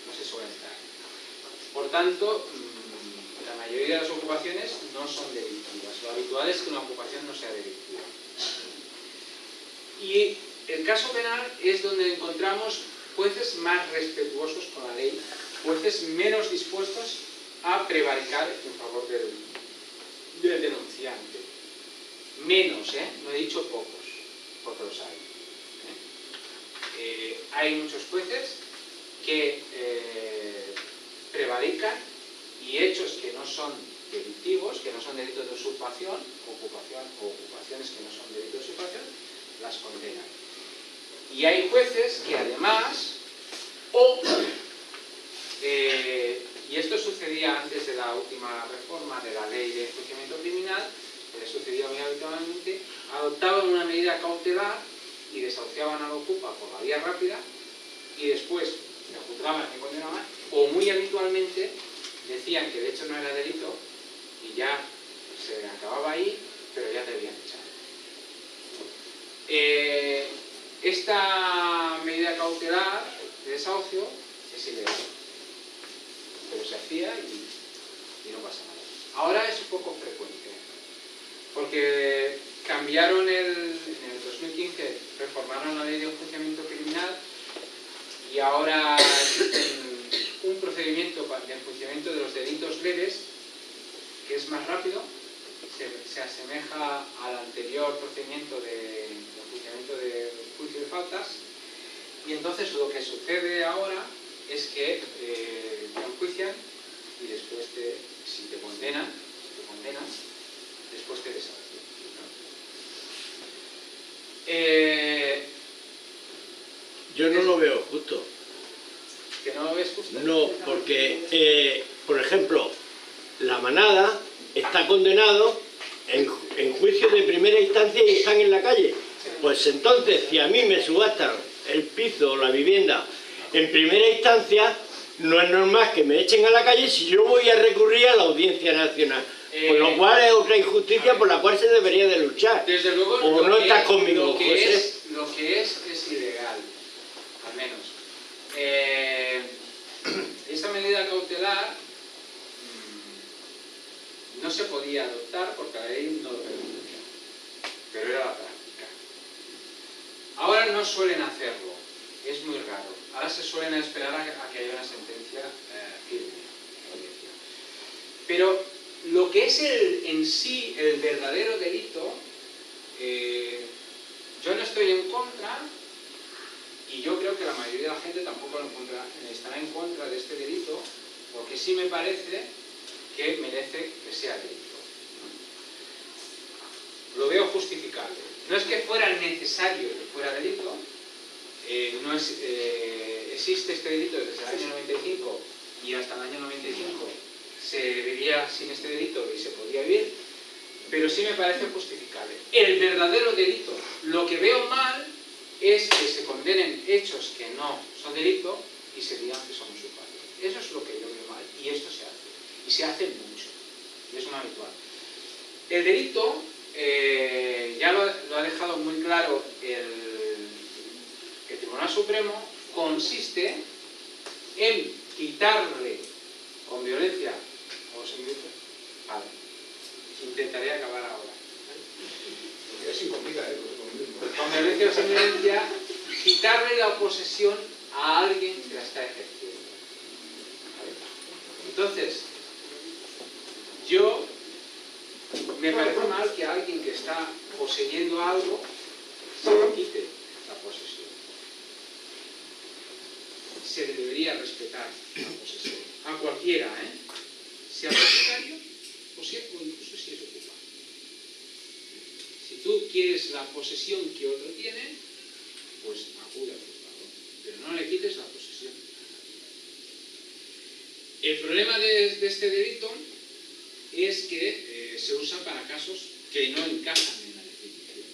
S1: No se suelen dar. Por tanto, la mayoría de las ocupaciones no son delictivas. Lo habitual es que una ocupación no sea delictiva. Y el caso penal es donde encontramos jueces más respetuosos con la ley, jueces menos dispuestos a prevaricar en favor del denunciante. Menos, no he dicho pocos, porque los hay. hay muchos jueces que prevarican y hechos que no son delictivos, que no son delitos de usurpación, o ocupaciones que no son delitos de usurpación, las condenan. Y hay jueces que además, y esto sucedía antes de la última reforma de la ley de enjuiciamiento criminal, sucedía muy habitualmente, adoptaban una medida cautelar y desahuciaban al ocupa por la vía rápida y después le juzgaban y condenaban, o muy habitualmente decían que de hecho no era delito y ya se acababa ahí, pero ya te habían echado. Esta medida cautelar de desahucio es ilegal, pero se hacía y no pasa nada. Ahora es un poco frecuente, porque cambiaron en el 2015, reformaron la ley de enjuiciamiento criminal y ahora existe un procedimiento de enjuiciamiento de los delitos leves que es más rápido, se asemeja al anterior procedimiento de enjuiciamiento de juicio de faltas, y entonces lo que sucede ahora es que te enjuician y después si te condenan, después te desahucian.
S10: Yo no lo veo justo.
S1: ¿Que no lo ves justo?
S10: No, porque, por ejemplo, la manada está condenado en juicio de primera instancia y están en la calle. Pues entonces, si a mí me subastan el piso o la vivienda en primera instancia, no es normal que me echen a la calle si yo voy a recurrir a la Audiencia Nacional. Por lo cual es otra injusticia por la cual se debería de luchar.
S1: Desde luego,
S10: o no estás conmigo, José.
S1: Lo que es ilegal, al menos. Esta medida cautelar no se podía adoptar porque la ley no lo permitía, pero era la práctica. Ahora no suelen hacerlo, es muy raro. Ahora se suelen esperar a que haya una sentencia firme. Pero lo que es en sí el verdadero delito, yo no estoy en contra, y yo creo que la mayoría de la gente tampoco estará en contra de este delito, porque sí me parece que merece que sea delito. Lo veo justificable. No es que fuera necesario que fuera delito, existe este delito desde el año 95 y hasta el año 95 se vivía sin este delito y se podía vivir, pero sí me parece justificable. El verdadero delito, lo que veo mal es que se condenen hechos que no son delito y se digan que son usurpación. Eso es lo que yo veo mal, y esto se hace. Y se hace mucho, y es un habitual. El delito, ya lo ha dejado muy claro el Tribunal Supremo, consiste en quitarle con violencia o sin violencia. Vale, intentaré acabar ahora.
S8: Es sin complica,
S1: Con violencia o sin violencia, quitarle la posesión a alguien que la está ejerciendo. ¿Vale? Entonces, me parece mal que a alguien que está poseyendo algo se le quite la posesión. Se le debería respetar la posesión. A cualquiera, sea propietario o incluso si es ocupado. Si tú quieres la posesión que otro tiene, pues acude al juzgado, pero no le quites la posesión. El problema de este delito es que se usa para casos que no encajan en la definición.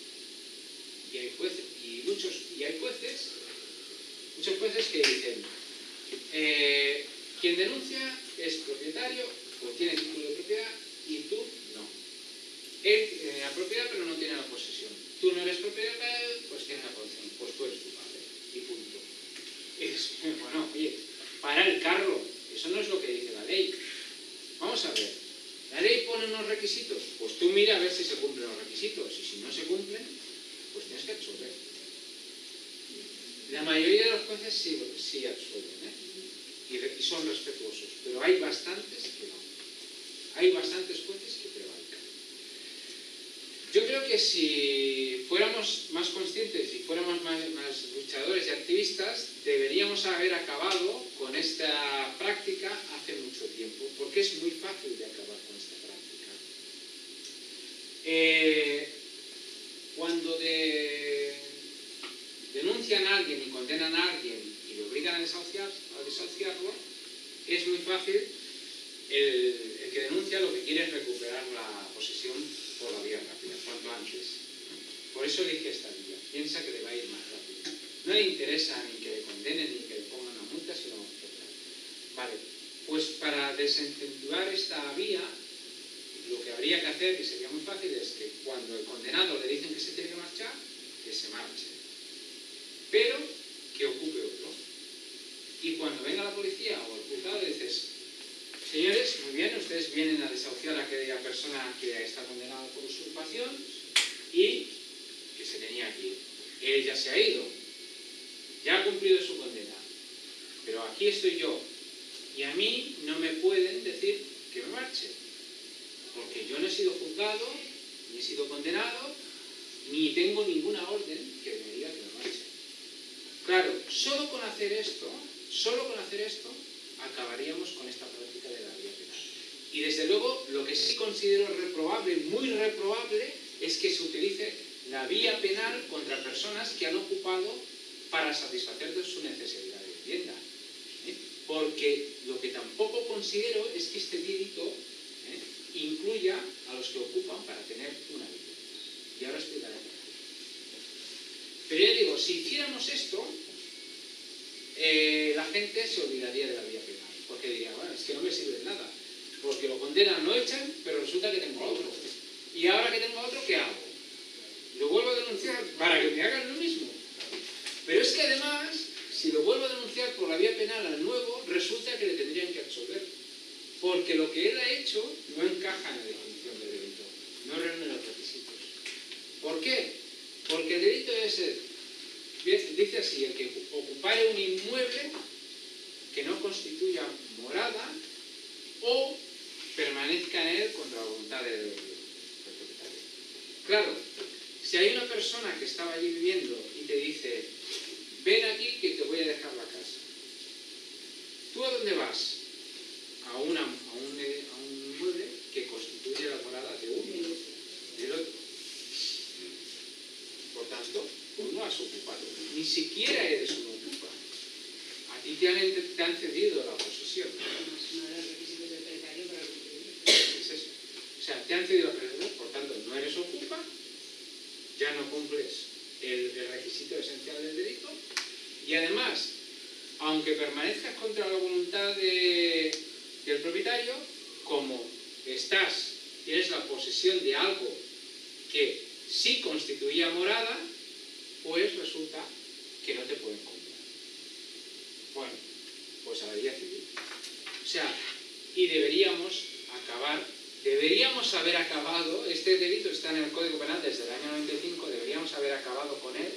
S1: Y hay jueces, muchos jueces que dicen, quien denuncia es propietario o tiene título de propiedad y tú no. Él tiene la propiedad pero no tiene la posesión. Tú no eres propietario, pues tienes la posesión, pues tú eres culpable y punto. Bueno, oye, para el carro, eso no es lo que dice la ley. Vamos a ver, la ley pone unos requisitos, pues tú mira a ver si se cumplen los requisitos, y si no se cumplen, pues tienes que absolver. La mayoría de los jueces sí absuelven, y son respetuosos, pero hay bastantes que no. Hay bastantes jueces que prevarican. Yo creo que si fuéramos más conscientes y fuéramos más luchadores y activistas, deberíamos haber acabado con esta práctica hace mucho tiempo, porque es muy fácil de acabar con esta práctica. Cuando denuncian a alguien y condenan a alguien y le obligan a desahuciarlo, es muy fácil. El que denuncia lo que quiere es recuperar la posesión por la vía rápida, cuanto antes. Por eso elige esta vía, piensa que le va a ir más rápido. No le interesa ni que le condenen ni que le pongan una multa, sino etc. Vale, pues para desincentivar esta vía, lo que habría que hacer, y sería muy fácil, es que cuando el condenado le dicen que se tiene que marchar, que se marche. Pero que ocupe otro. Y cuando venga la policía o el juzgado le dices: señores, muy bien, ustedes vienen a desahuciar a aquella persona que está condenada por usurpación y que se tenía que ir. Él ya se ha ido, ya ha cumplido su condena, pero aquí estoy yo y a mí no me pueden decir que me marche, porque yo no he sido juzgado, ni he sido condenado, ni tengo ninguna orden que me diga que me marche. Claro, solo con hacer esto, acabaríamos con esta práctica de la vía penal. Y desde luego, lo que sí considero reprobable, muy reprobable, es que se utilice la vía penal contra personas que han ocupado para satisfacer su necesidad de vivienda. Porque lo que tampoco considero es que este delito incluya a los que ocupan para tener una vivienda. Y ahora explicaré por qué. Pero ya digo, si hiciéramos esto, la gente se olvidaría de la vía penal, porque diría: bueno, es que no me sirve de nada, porque lo condenan, lo echan, pero resulta que tengo a otro. Y ahora que tengo a otro, ¿qué hago? Lo vuelvo a denunciar para que me hagan lo mismo. Pero es que además, si lo vuelvo a denunciar por la vía penal al nuevo, resulta que le tendrían que absolver, porque lo que él ha hecho no encaja en la definición de delito, no reúne los requisitos. ¿Por qué? Porque el delito es dice así: el que ocupare un inmueble que no constituya morada o permanezca en él contra la voluntad del propietario. Claro, si hay una persona que estaba allí viviendo y te dice: ven aquí que te voy a dejar la casa, ¿tú a dónde vas? A un inmueble que constituye la morada de uno, del otro. Por tanto, tú no has ocupado, ni siquiera eres un ocupa. A ti te han cedido la posesión. Es eso. O sea, te han cedido la posesión, por tanto, no eres ocupa, ya no cumples el requisito esencial del delito, y además, aunque permanezcas contra la voluntad del propietario, como tienes la posesión de algo que sí constituía morada, pues resulta que no te pueden condenar. Bueno, pues a la vía civil. O sea, y deberíamos haber acabado, este delito está en el Código Penal desde el año 95, deberíamos haber acabado con él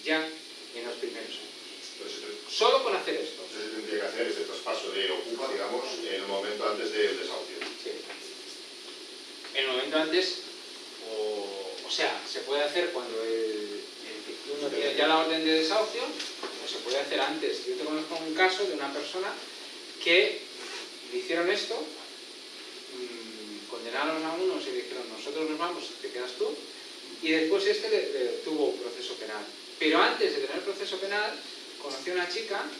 S1: ya en los primeros años. Solo con hacer esto.
S8: Entonces se tendría que hacer ese traspaso de ocupa, digamos, en el momento antes del desahucio.
S1: Sí. En el momento antes, o sea, se puede hacer cuando uno tiene ya la orden de desahucio, o se puede hacer antes. Yo te conozco un caso de una persona que le hicieron esto, condenaron a unos y dijeron: nosotros nos vamos, te quedas tú, y después tuvo proceso penal. Pero antes de tener proceso penal, conoció a una chica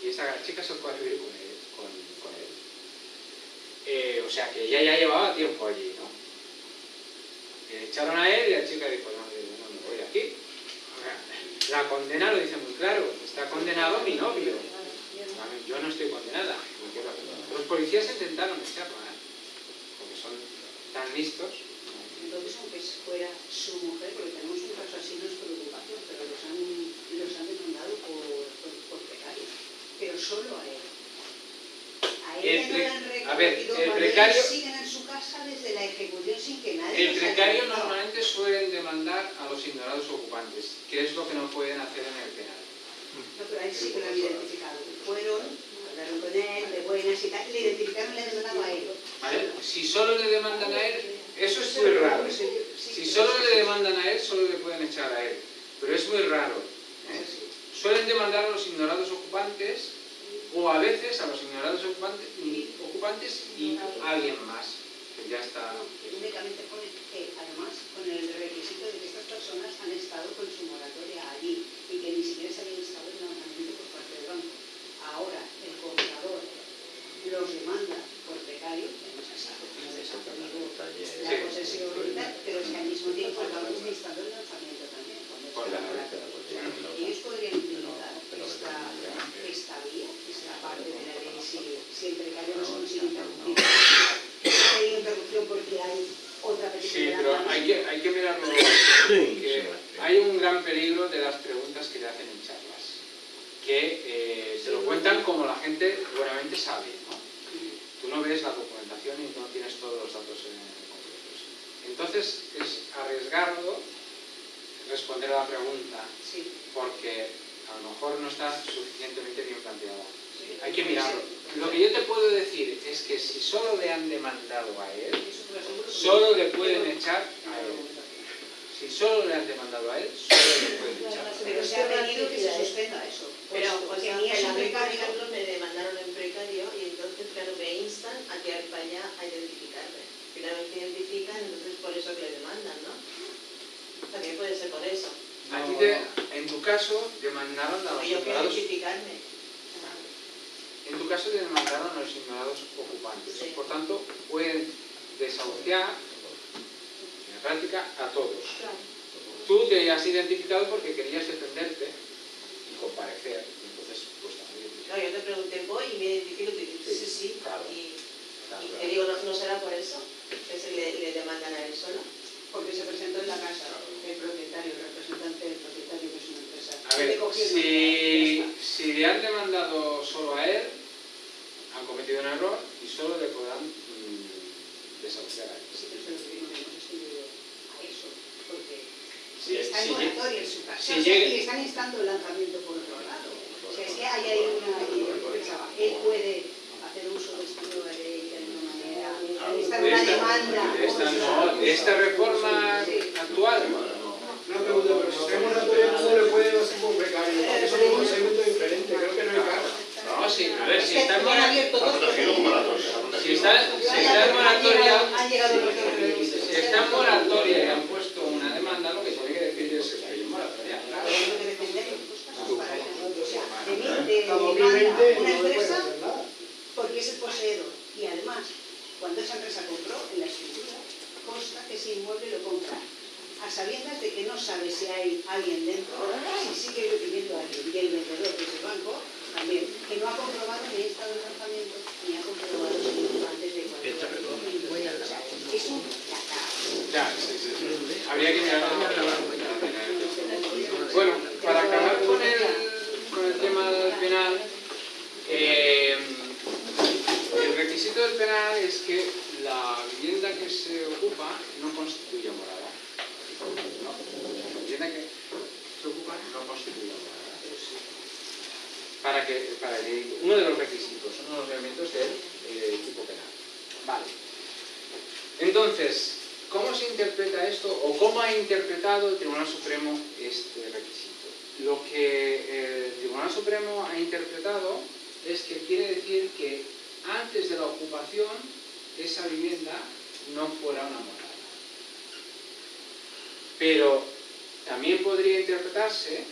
S1: y esa chica se fue a vivir con él. O sea que ella ya llevaba tiempo allí, ¿no? Le echaron a él y la chica dijo: no, me voy de aquí. La condena lo dice muy claro: está condenado mi novio. Yo no estoy condenada. Los policías intentaron echarla, porque son tan listos.
S9: Entonces, aunque fuera su mujer, porque tenemos un caso así, no es preocupación, pero los han demandado por precario. Pero solo a él. A ella no le han reconocido,
S1: el precario
S9: siguen en su casa desde la ejecución sin que nadie...
S1: El precario normalmente suelen demandar a los ignorados ocupantes, que es lo que no pueden hacer en el penal.
S9: No, pero ahí sí que lo han identificado. Fueron, hablaron con él, de buenas y tal, le identificaron y le demandaron a él.
S1: ¿Vale? Si solo le demandan a él, eso es muy raro. Si solo le demandan a él, solo solo le pueden echar a él, pero es muy raro. Suelen demandar a los ignorados ocupantes o a veces a los ignorados ocupantes y a alguien más, que ya está...
S9: Únicamente pone que, además, con el requisito de que estas personas han estado con su moratoria allí y que ni siquiera se había instado el lanzamiento por parte del banco. Ahora, el comprador los demanda por precario, que no se sabe cómo les ha tenido la posesión y tal, pero es que al mismo tiempo el banco está instando el lanzamiento también. Ellos podrían utilizar esta vía, que es la parte de la ley, si el precario no se consigue interrumpir. Hay interrupción porque hay otra petición.
S1: Sí, pero hay que mirarlo, porque hay un gran peligro de las preguntas que le hacen en charlas, que se lo cuentan como la gente buenamente sabe, ¿no? Tú no ves la documentación y no tienes todos los datos concretos. Entonces es arriesgado responder a la pregunta, porque a lo mejor no está suficientemente bien planteada. Hay que mirarlo. Lo que yo te puedo decir es que si solo le han demandado a él, solo le pueden echar a él. Si solo le han demandado a él, solo le pueden echar.
S9: Pero se ha pedido que se suspenda eso.
S6: Pero, o sea,
S9: ni es
S6: a
S9: un
S6: mí, por
S9: precario.
S6: ejemplo, me demandaron en precario y entonces, claro, me instan a que para allá a identificarme. Finalmente identifican, entonces por eso que le demandan, ¿no? También puede ser por eso.
S1: A ti en tu caso, demandaron a los
S6: Porque yo quiero
S1: ignorados.
S6: identificarme.
S1: En tu caso, te demandaron a los ignorados ocupantes.
S6: Sí.
S1: Por tanto, pueden desahuciar, en la práctica, a todos. Tú te has identificado porque querías defenderte y comparecer. Entonces, pues también.
S6: Claro, yo te pregunté, voy y me identifico y te digo, sí,
S1: claro.
S6: Y te digo, ¿no será por eso? ¿Es que le demandan a él solo?
S9: Porque se presentó en la casa el propietario, el representante del propietario, que es una empresa.
S1: A ver, si le han demandado solo a él, han cometido un error y solo le podrán desahuciar a él.
S9: Sí, pero lo que no hemos estudiado a eso, porque
S1: Sí,
S9: está en moratoria en su casa.
S1: si
S9: O sea,
S1: llega-
S9: y le están instando el lanzamiento por otro lado. O sea, es que hay ahí él puede hacer uso de esta nueva ley de alguna manera, está en una demanda.
S1: De esta reforma actual.
S2: Una pregunta, pero si está en moratoria, ¿cómo le puede hacer por precario? Porque son un procedimiento diferente, creo que no hay caso.
S1: No, sí, a ver,
S9: Es
S1: si
S9: que
S1: está en
S9: han
S1: moratoria.
S9: abierto dos
S1: Si está en moratoria.
S9: Han llegado los dos requisitos.
S1: Si está en moratoria y han puesto una demanda, lo que tiene que decir es que estoy en moratoria. Claro.
S9: Tengo que defenderlo. O sea, de
S2: Obviamente
S9: demanda una
S2: no le puede
S9: empresa
S2: hacer nada.
S9: porque es el poseedor. Y además, cuando esa empresa compró, en la escritura consta que ese inmueble lo compra a sabiendas de que no sabe si hay alguien dentro, si sigue viviendo alguien. Y el vendedor, que es el banco, también, que no ha comprobado ni el estado de lanzamiento, ni ha comprobado si antes de cualquier. O sea, es un cacao.
S1: Ya, sí. Habría que mirarlo. Bueno, para acabar con el tema del penal, el requisito del penal es que la vivienda que se ocupa no constituya morada. No, la vivienda que se ocupa no constituya morada. Para el delito, uno de los requisitos, uno de los elementos del tipo penal. Vale. Entonces, ¿cómo se interpreta esto o cómo ha interpretado el Tribunal Supremo este requisito? Lo que el Tribunal Supremo ha interpretado es que quiere decir que antes de la ocupación esa vivienda no fuera una morada. Pero también podría interpretarse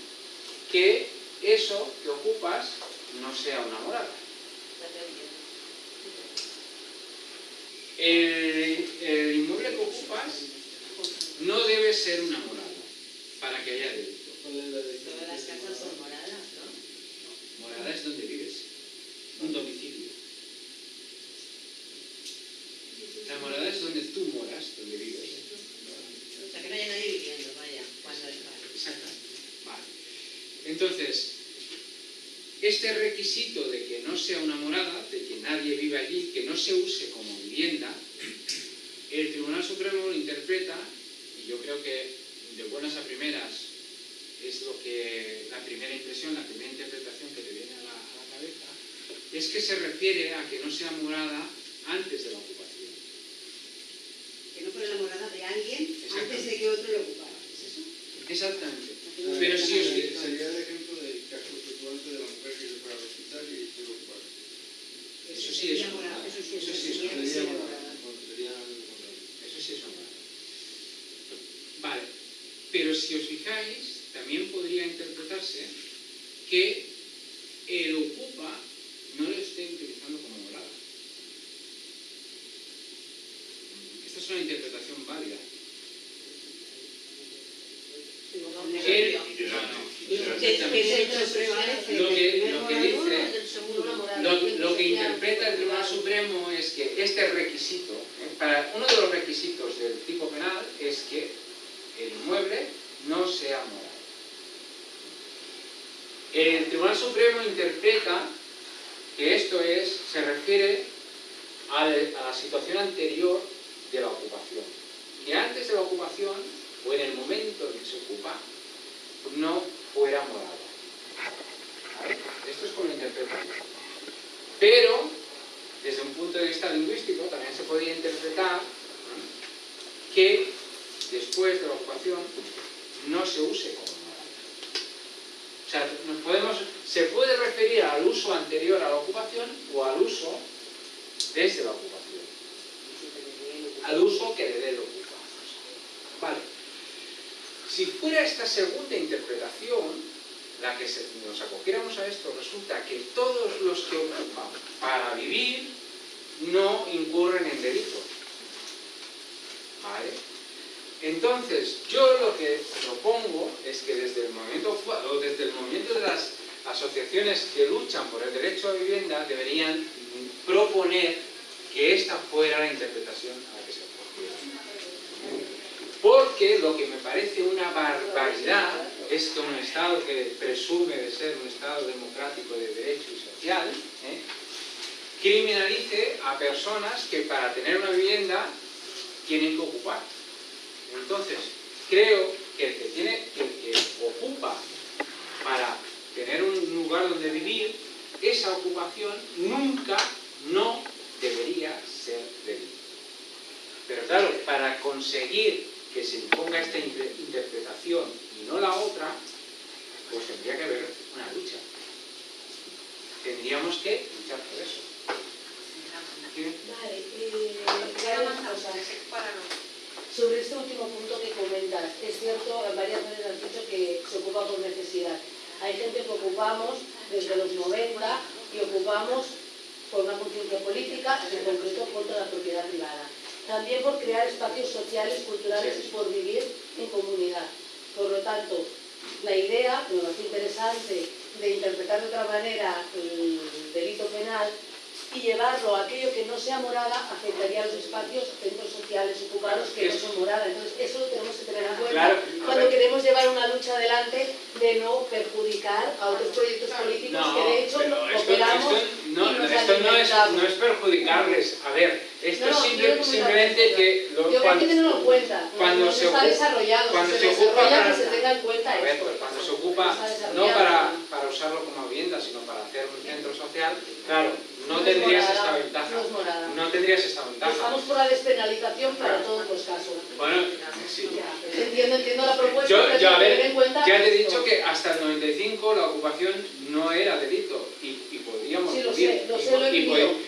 S1: que eso que ocupas no sea una morada. El inmueble que ocupas no debe ser una morada para que haya delito.
S5: Todas las casas son moradas, ¿no?
S1: Morada es donde vives, un domicilio. La morada es donde tú moras, donde vives.
S5: O sea, que no haya nadie viviendo, vaya, cuando es mal.
S1: Exactamente. Vale. Entonces, este requisito de que no sea una morada, de que nadie viva allí, que no se use como vivienda, el Tribunal Supremo lo interpreta, y yo creo que de buenas a primeras es lo que la primera impresión, la primera interpretación que te viene a la cabeza, es que se refiere a que no sea morada antes de la ocupación.
S9: Que no fuera la morada de alguien antes de que otro lo ocupara. ¿Es eso?
S1: Exactamente. Pero si os fijáis...
S11: Sería el ejemplo del caso fluctuante de la mujer que se fue al hospital y quiere ocuparse.
S1: Eso sí es un moral. Eso sí es un moral.
S11: Sería algo contrario.
S1: Eso sí es un moral. Vale. Pero si os fijáis, también podría interpretarse que el ocupa no lo esté utilizando como morada. Esta es una interpretación válida. Él, lo que interpreta el Tribunal Supremo es que este requisito, para uno de los requisitos del tipo penal es que el inmueble no sea moral. El Tribunal Supremo interpreta que esto se refiere a la situación anterior de la ocupación. Que antes de la ocupación, o en el momento en que se ocupa, no fuera morada. ¿Vale? Esto es como lo interpreta. Pero, desde un punto de vista lingüístico, también se podría interpretar que después de la ocupación no se use como morada. O sea, se puede referir al uso anterior a la ocupación o al uso desde la ocupación. Al uso que le dé el ocupa. Vale. Si fuera esta segunda interpretación, la que nos acogiéramos a esto, resulta que todos los que ocupan para vivir no incurren en delitos. ¿Vale? Entonces, yo lo que propongo es que desde el momento de las asociaciones que luchan por el derecho a vivienda deberían proponer que esta fuera la interpretación a la que se acogiera. Porque lo que me parece una barbaridad es que un Estado que presume de ser un Estado democrático de derecho y social, criminalice a personas que para tener una vivienda tienen que ocupar. Entonces, creo que el que ocupa para tener un lugar donde vivir, esa ocupación nunca no debería ser delito. Pero claro, para conseguir que se imponga esta interpretación y no la otra, pues tendría que haber una lucha. Tendríamos que luchar por eso.
S12: Vale, varias cosas. Sobre este último punto que comentas, es cierto, varias veces has dicho que se ocupa por necesidad. Hay gente que ocupamos desde los 90 y ocupamos por una conciencia política, en concreto contra la propiedad privada. También por crear espacios sociales, culturales y por vivir en comunidad. Por lo tanto, la idea, me parece interesante, de interpretar de otra manera el delito penal y llevarlo a aquello que no sea morada, afectaría a los espacios, centros sociales ocupados que no son morada. Entonces, eso lo tenemos que tener en cuenta cuando queremos llevar una lucha adelante de no perjudicar a otros proyectos políticos que de hecho operamos.
S1: No es perjudicarles. A ver, esto es simplemente que
S12: hay que tenerlo en cuenta.
S1: Cuando se
S12: está desarrollado,
S1: cuando
S12: se desarrolla que se tenga en cuenta esto.
S1: Cuando se ocupa no para usarlo como vivienda, sino para hacer un centro social, claro, no tendrías esta ventaja. No tendrías esta ventaja.
S12: Estamos por la despenalización para todos los casos.
S1: Bueno, sí.
S12: Entiendo la propuesta,
S1: Yo, a ver,
S12: tener en cuenta
S1: ya te he dicho que hasta el 95 la ocupación no era delito y podíamos vivir.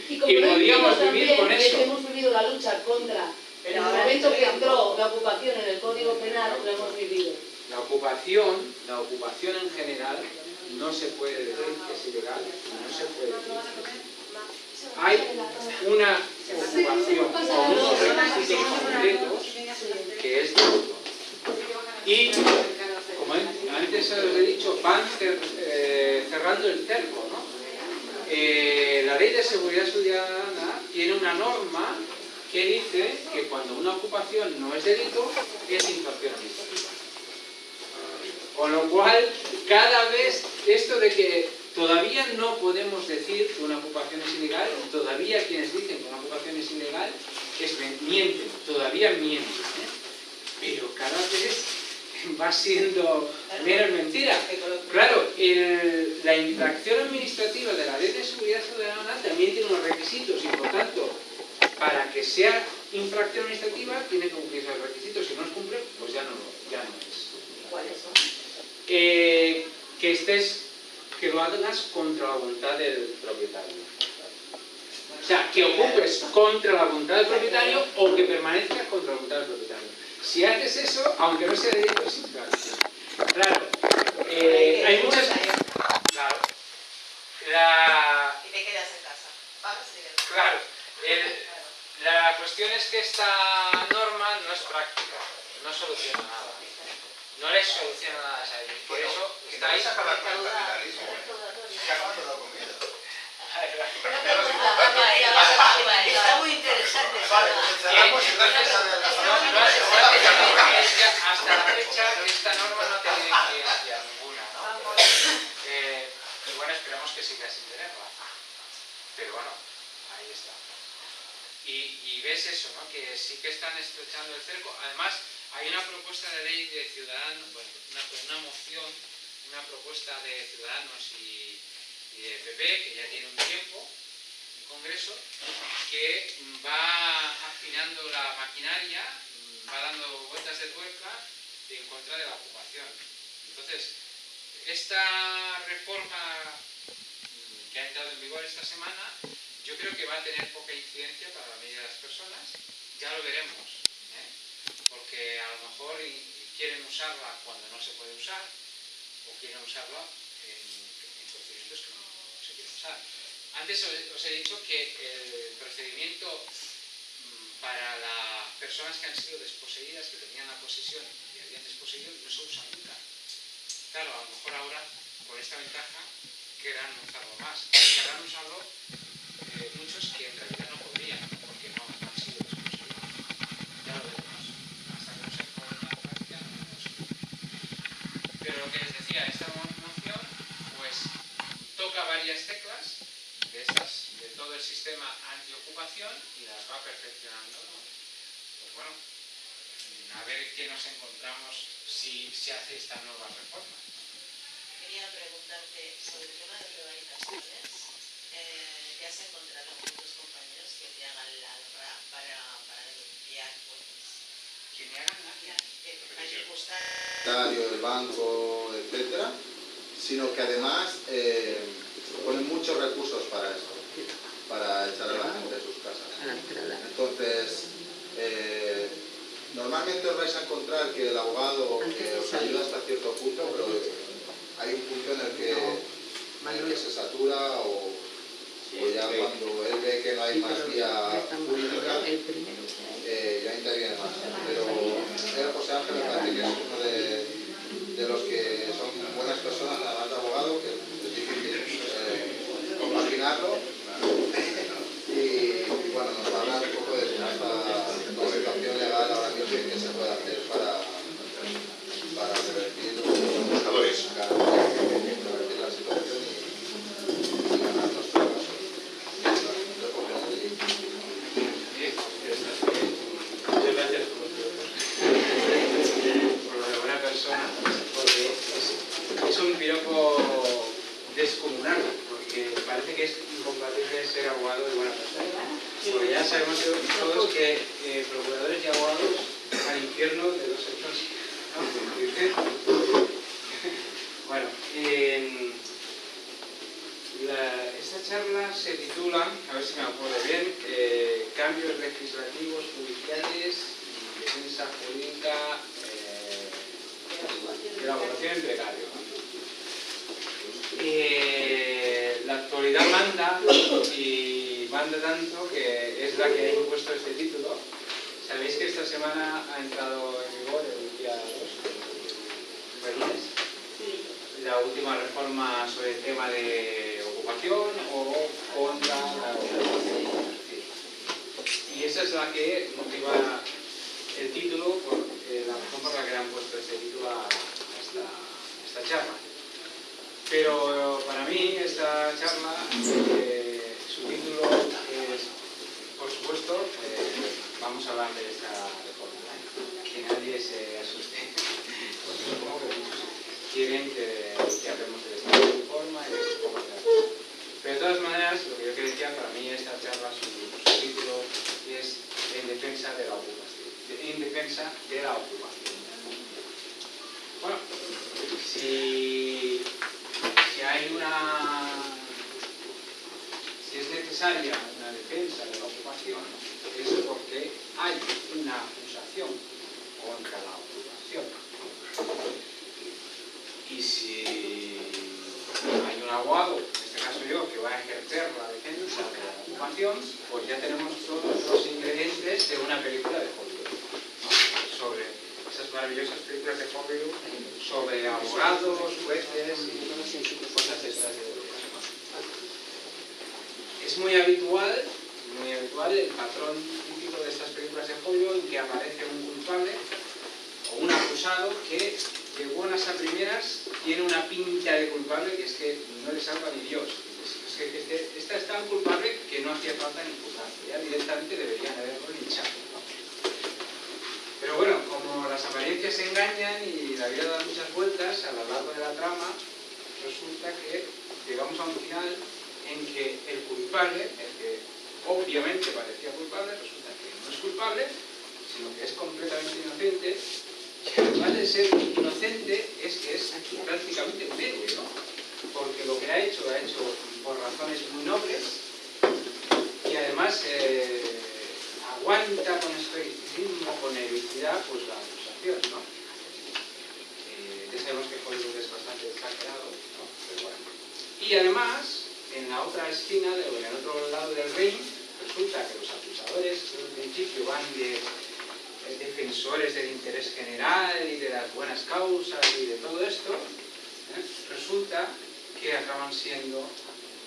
S1: Y podíamos vivir con eso.
S12: Hemos vivido la lucha contra el momento que entró la ocupación en el Código Penal, lo hemos vivido.
S1: La ocupación en general no se puede decir que es ilegal, no se puede decir. Hay una ocupación con unos requisitos concretos que es delito. Y, como antes os he dicho, van cerrando el cerco, ¿no? La Ley de Seguridad Ciudadana tiene una norma que dice que cuando una ocupación no es delito, es infracción administrativa. Con lo cual, cada vez esto de que todavía no podemos decir que una ocupación es ilegal, y todavía quienes dicen que una ocupación es ilegal, mienten, todavía mienten, pero cada vez va siendo menos mentira. Claro, la infracción administrativa de la Ley de Seguridad Ciudadana también tiene unos requisitos y por tanto, para que sea infracción administrativa tiene que cumplir esos requisitos. Si no los cumple, pues ya no es.
S6: ¿Cuáles son?
S1: Que lo hagas contra la voluntad del propietario. O sea, que ocupes contra la voluntad del propietario o que permanezcas contra la voluntad del propietario. Si haces eso, aunque no sea derecho, es infracción. Claro, hay muchas... Claro.
S6: Y te quedas en casa. ¿Vale?
S1: Claro. La cuestión es que esta norma no es práctica, no soluciona nada. No les soluciona nada a ellos. Por eso está ahí.
S8: Está
S6: muy interesante.
S1: Hasta la fecha esta norma no tiene incidencia ninguna, ¿no? Y bueno, esperamos que siga sin tenerla. Pero bueno, ahí está. Y ves eso, ¿no? Que sí que están estrechando el cerco. Además, hay una propuesta de ley de Ciudadanos, bueno, una moción, una propuesta de Ciudadanos y de PP, que ya tiene un tiempo, en Congreso, que va afinando la maquinaria, va dando vueltas de tuerca en contra de la ocupación. Entonces, esta reforma que ha entrado en vigor esta semana, yo creo que va a tener poca incidencia para la mayoría de las personas, ya lo veremos, porque a lo mejor quieren usarla cuando no se puede usar, o quieren usarla en procedimientos que no se quieren usar. Antes os he dicho que el procedimiento para las personas que han sido desposeídas, que tenían la posesión y habían desposeído, no se usa nunca. Claro, a lo mejor ahora, con esta ventaja, querrán usarlo más. Querrán usarlo muchos que en realidad no podrían, porque no han sido desposeídos. Ya lo veremos. Hasta que no se ponga en práctica, no lo sé. Pero lo que les decía, esta moción, pues, toca varias teclas de todo el sistema antiocupación y las va perfeccionando, ¿no? Pues bueno, a ver qué nos encontramos si se hace esta nueva reforma.
S6: Quería preguntarte sobre el tema de prevaricaciones. ¿Ya has encontrado con tus compañeros que te hagan la honra para denunciar
S1: ¿Que me hagan la
S13: el banco, etcétera, sino que además ponen muchos recursos para esto, para echar a la gente de sus casas. Entonces, normalmente os vais a encontrar que el abogado os ayuda hasta cierto punto, pero hay un punto en el que se satura o ya cuando él ve que no hay más vía jurídica, ya interviene más. Pero José Ángel me parece que es uno de los que son buenas personas, además de abogado, que es difícil compaginarlo. Y bueno, nos va a hablar un poco de cómo está la situación legal ahora mismo y qué se puede hacer para revertir la situación y ganar nuestro caso.
S1: Muchas gracias por lo de buena persona, porque es un piropo descomunal, porque parece que es incompatible ser abogado y buena persona. Porque ya sabemos todos que procuradores y abogados al infierno de dos entonces. Bueno, esta charla se titula, a ver si me acuerdo bien, Cambios legislativos, judiciales y defensa jurídica de la ocupación en precario. La actualidad manda, y manda tanto que es la que ha impuesto este título. Sabéis que esta semana ha entrado en vigor el día 2, ¿fue el lunes? La última reforma sobre el tema de ocupación o contra la ocupación. Y esa es la que motiva el título, por la razón por la que le han puesto este título a esta charla. Pero para mí esta charla, su título es, por supuesto, vamos a hablar de esta reforma, que nadie se asuste, porque supongo que muchos quieren que hablemos de esta reforma y de cómo se hace. Pero de todas maneras, lo que yo quería decir, para mí esta charla, su título es en defensa de la ocupación. En defensa de la ocupación. Bueno, Si es necesaria una defensa de la ocupación, es porque hay una acusación contra la ocupación. Y si hay un abogado, en este caso yo, que va a ejercer la defensa de la ocupación, pues ya tenemos todos los ingredientes de una película de Hollywood, ¿no? Sobre esas maravillosas películas de Hollywood, sobre abogados, jueces y cosas estas de es muy habitual el patrón típico de estas películas de Hollywood en que aparece un culpable o un acusado que de buenas a primeras tiene una pinta de culpable que es que no le salva ni Dios. Es que esta es tan culpable que no hacía falta ni juzgarlo, ya directamente deberían haberlo linchado, ¿no? Pero bueno, como las apariencias engañan y la vida da muchas vueltas a lo largo de la trama, resulta que llegamos a un final en que el culpable, el que obviamente parecía culpable, resulta que no es culpable, sino que es completamente inocente, y además de ser inocente es que es prácticamente un héroe, ¿no? Porque lo que ha hecho por razones muy nobles y además aguanta con estoicismo, con heroicidad, pues la acusación, ¿no? Ya sabemos que Hollywood es bastante exagerado, ¿no? Pero bueno. Y además, en la otra esquina, en el otro lado del ring, resulta que los acusadores en un principio van de defensores del interés general y de las buenas causas y de todo esto, resulta que acaban siendo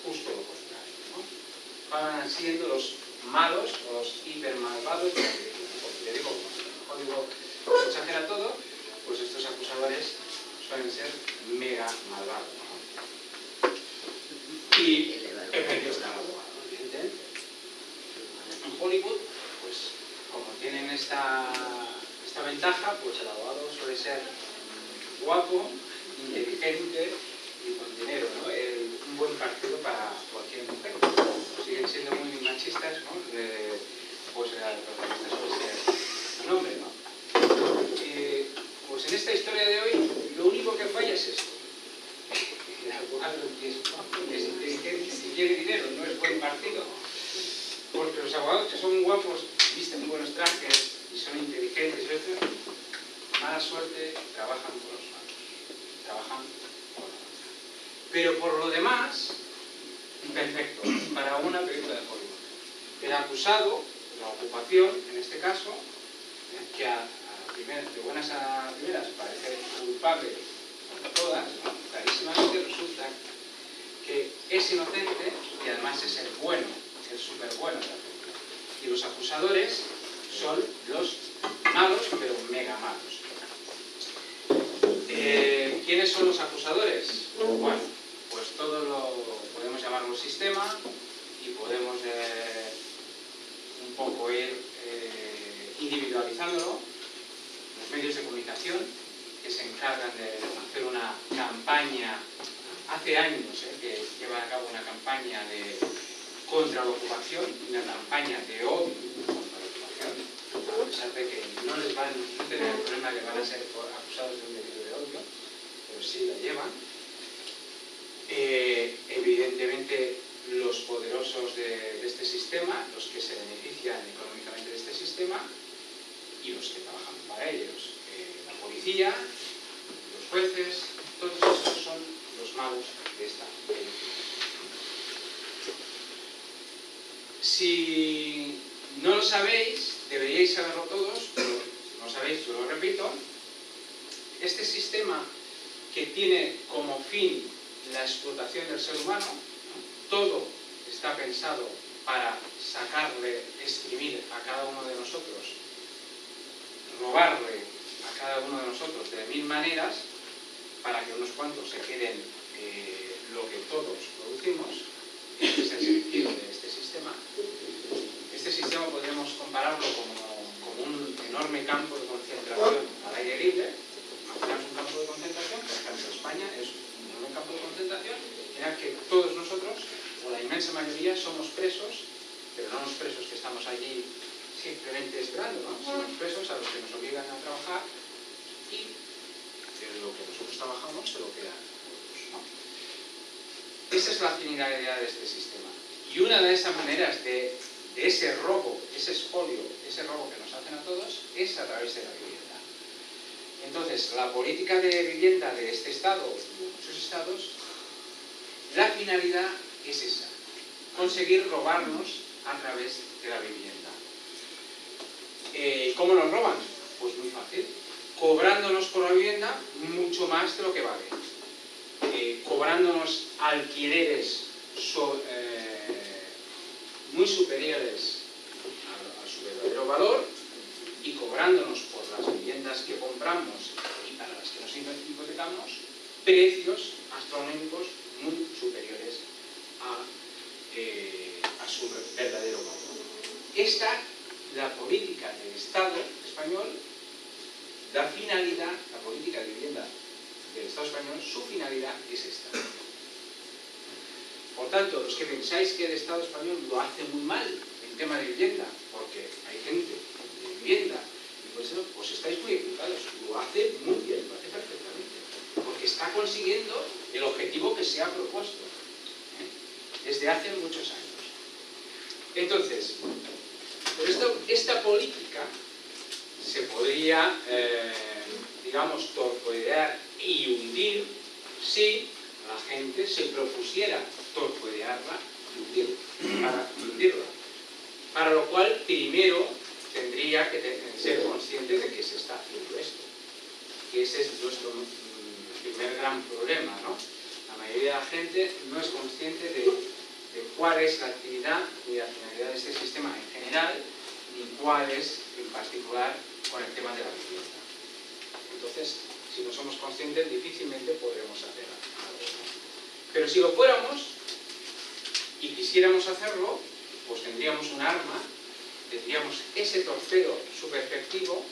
S1: justo lo contrario, ¿no? Acaban siendo los malos o los hipermalvados de la película. Porque le digo, como Hollywood exagera todo, pues estos acusadores suelen ser mega malvados, ¿no? Y el medio está el abogado, evidentemente. En Hollywood, pues como tienen esta ventaja, pues el abogado suele ser guapo, inteligente y con dinero, ¿no? Un buen partido para cualquier mujer. Siguen siendo muy machistas, ¿no? Pues el protagonista suele ser un hombre, ¿no? Pues en esta historia de hoy, lo único que falla es esto. El abogado es inteligente y quiere dinero, no es buen partido. Porque los abogados que son guapos, visten buenos trajes y son inteligentes, etc., mala suerte, trabajan con los malos. Trabajan con la malos. Pero por lo demás, perfecto, para una película de Hollywood. El acusado, la ocupación, en este caso, que de buenas a primeras parece culpable como todas, ¿no? Clarísimamente resulta que es inocente y además es el bueno, el súper bueno de la película. Y los acusadores son los malos, pero mega malos. ¿Quiénes son los acusadores? Bueno, pues todo podemos llamarlo sistema y podemos un poco ir individualizándolo. Los medios de comunicación que se encargan de hacer una campaña, hace años que llevan a cabo una campaña contra la ocupación, una campaña de odio contra la ocupación, a pesar de que no tienen el problema que van a ser acusados de un delito de odio, pero sí la llevan. Evidentemente los poderosos de este sistema, los que se benefician económicamente de este sistema y los que trabajan para ellos, la policía, los jueces, todos estos son los malos de esta película. Si no lo sabéis, deberíais saberlo todos, pero no lo sabéis, yo lo repito. Este sistema que tiene como fin la explotación del ser humano, todo está pensado para sacarle, exprimir a cada uno de nosotros, robarle a cada uno de nosotros de mil maneras, para que unos cuantos se queden lo que todos producimos. Este es el sentido de este sistema. Este sistema podríamos compararlo como un enorme campo de concentración al aire libre. Imaginamos un campo de concentración, por ejemplo España es un enorme campo de concentración en el que todos nosotros, o la inmensa mayoría, somos presos, pero no los presos que estamos allí simplemente esperando, ¿no? Somos presos a los que nos obligan a trabajar y lo que nosotros trabajamos, te lo quedan todos, ¿no? Esa es la finalidad de este sistema. Y una de esas maneras de ese robo, ese expolio, ese robo que nos hacen a todos, es a través de la vivienda. Entonces, la política de vivienda de este Estado, de muchos Estados, la finalidad es esa, conseguir robarnos a través de la vivienda. ¿Cómo nos roban? Pues muy fácil, cobrándonos por la vivienda mucho más de lo que vale, cobrándonos alquileres muy superiores a su verdadero valor y cobrándonos por las viviendas que compramos y para las que nos hipotecamos precios astronómicos muy superiores a su verdadero valor. Esta, la política del Estado español, la finalidad, la política de vivienda del Estado español, su finalidad es esta. Por tanto, los que pensáis que el Estado español lo hace muy mal en tema de vivienda, porque hay gente de vivienda, y por eso pues estáis muy equivocados, lo hace muy bien, lo hace perfectamente, porque está consiguiendo el objetivo que se ha propuesto desde hace muchos años. Entonces, esta política se podría, digamos, torpedear y hundir si la gente se propusiera torpedearla y hundirla. Para lo cual, primero tendría que ser consciente de que se está haciendo esto. Que ese es nuestro primer gran problema, ¿no? La mayoría de la gente no es consciente de cuál es la actividad ni la finalidad de este sistema en general, ni cuál es en particular con el tema de la vivienda. Entonces, si no somos conscientes, difícilmente podremos hacer algo. Pero si lo fuéramos y quisiéramos hacerlo, pues tendríamos un arma, tendríamos ese torpedo súper efectivo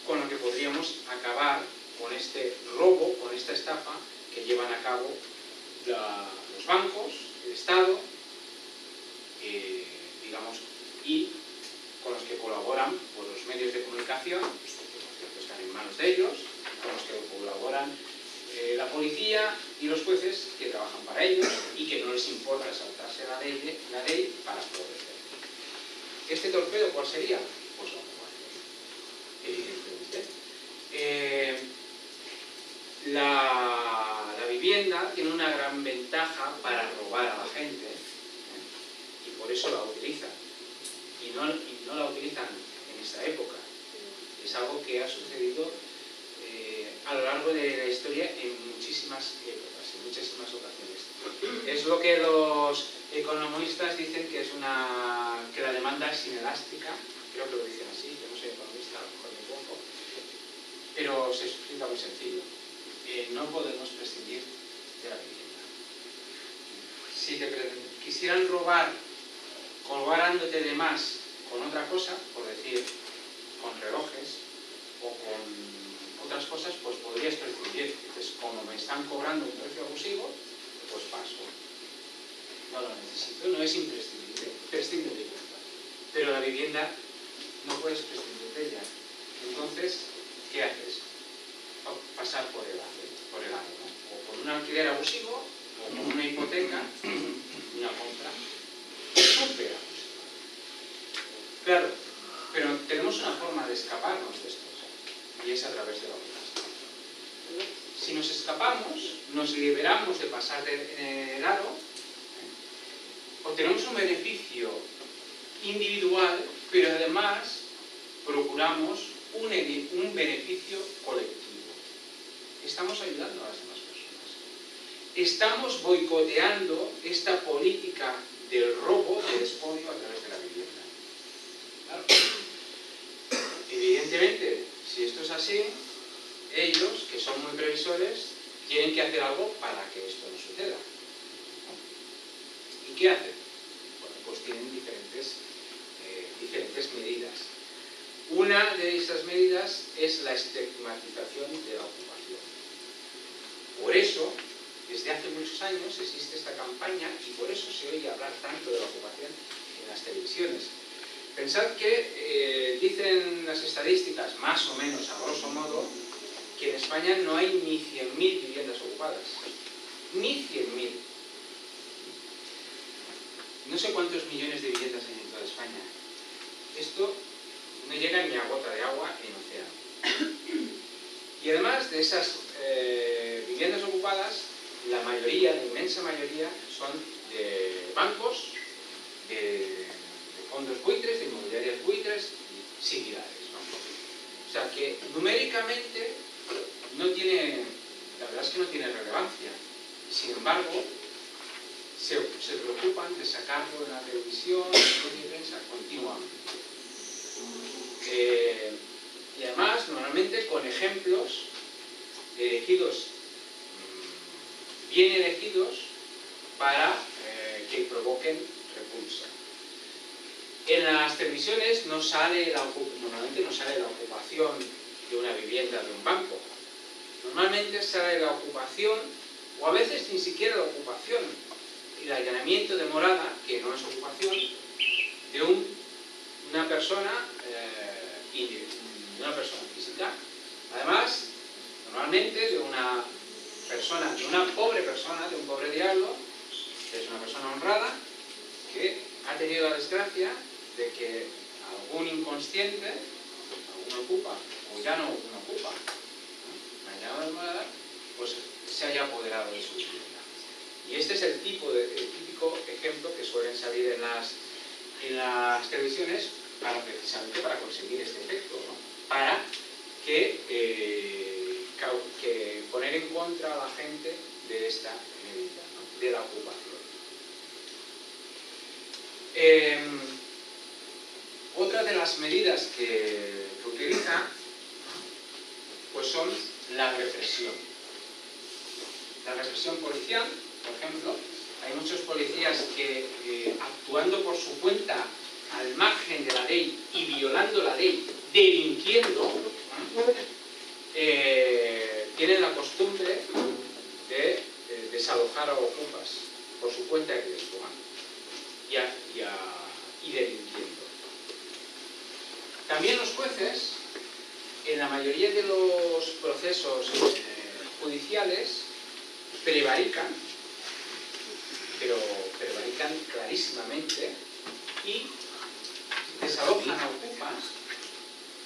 S1: con lo que podríamos acabar con este robo, con esta estafa que llevan a cabo los bancos, el Estado, digamos, y con los que colaboran pues, los medios de comunicación, que están en manos de ellos, con los que colaboran la policía y los jueces que trabajan para ellos y que no les importa saltarse la ley para favorecer. ¿Este torpedo cuál sería? Pues la ocupación, evidentemente. La vivienda tiene una gran ventaja para robar a la gente, y por eso la utilizan. Y no la utilizan en esta época. Es algo que ha sucedido a lo largo de la historia en muchísimas épocas, en muchísimas ocasiones. Es lo que los economistas dicen que que la demanda es inelástica, creo que lo dicen así, yo no soy economista, a lo mejor me equivoco, pero se explica muy sencillo. No podemos prescindir de la vivienda. Si te quisieran robar colgándote de más con otra cosa, por decir, con relojes o con otras cosas, pues podrías prescindir. Entonces, como me están cobrando un precio abusivo, pues paso. No lo necesito, no es imprescindible, prescindo de ella. Pero la vivienda no puedes prescindir de ella. Entonces, ¿qué haces? Pasar por el aro, ¿no? O con un alquiler abusivo, o con una hipoteca, una compra súper abusiva. Claro, pero tenemos una forma de escaparnos de esto, y es a través de la ocupación. Si nos escapamos, nos liberamos de pasar el aro, obtenemos un beneficio individual, pero además procuramos un beneficio colectivo. Estamos ayudando a las demás personas. Estamos boicoteando esta política del robo, del expolio a través de la vivienda. Claro. Evidentemente, si esto es así, ellos, que son muy previsores, tienen que hacer algo para que esto no suceda. ¿Y qué hacen? Bueno, pues tienen diferentes medidas. Una de esas medidas es la estigmatización de la ocupación. Por eso, desde hace muchos años existe esta campaña y por eso se oye hablar tanto de la ocupación en las televisiones. Pensad que dicen las estadísticas, más o menos a grosso modo, que en España España no hay ni 100.000 viviendas ocupadas. Ni 100.000. No sé cuántos millones de viviendas hay en toda España. Esto no llega ni a gota de agua en océano. Y además de esas viviendas ocupadas, la mayoría, la inmensa mayoría, son de bancos, de fondos buitres, de inmobiliarias buitres similares, ¿no? O sea que numéricamente no tiene, la verdad es que no tiene relevancia. Sin embargo, se preocupan de sacarlo en la televisión, en la prensa, continuamente. Y además, normalmente con ejemplos elegidos, bien elegidos, para que provoquen repulsa. En las televisiones normalmente no sale la ocupación de una vivienda de un banco. Normalmente sale la ocupación, o a veces ni siquiera la ocupación, el allanamiento de morada, que no es ocupación, de una persona física. Además, normalmente de una pobre persona, de un pobre diablo, que es una persona honrada, que ha tenido la desgracia de que algún inconsciente, algún ocupa, o ya no ocupa, pues se haya apoderado de su vivienda. Y este es el típico ejemplo que suelen salir en las televisiones precisamente para conseguir este efecto, ¿no? Para que poner en contra a la gente de esta medida, ¿no? De la ocupación. Otra de las medidas que utiliza, pues son la represión. La represión policial, por ejemplo, hay muchos policías que actuando por su cuenta al margen de la ley y violando la ley, delinquiendo, tienen la costumbre de desalojar a ocupas por su cuenta y riesgo, y delinquiendo. También los jueces, en la mayoría de los procesos judiciales, prevarican, pero prevarican clarísimamente y desalojan a ocupas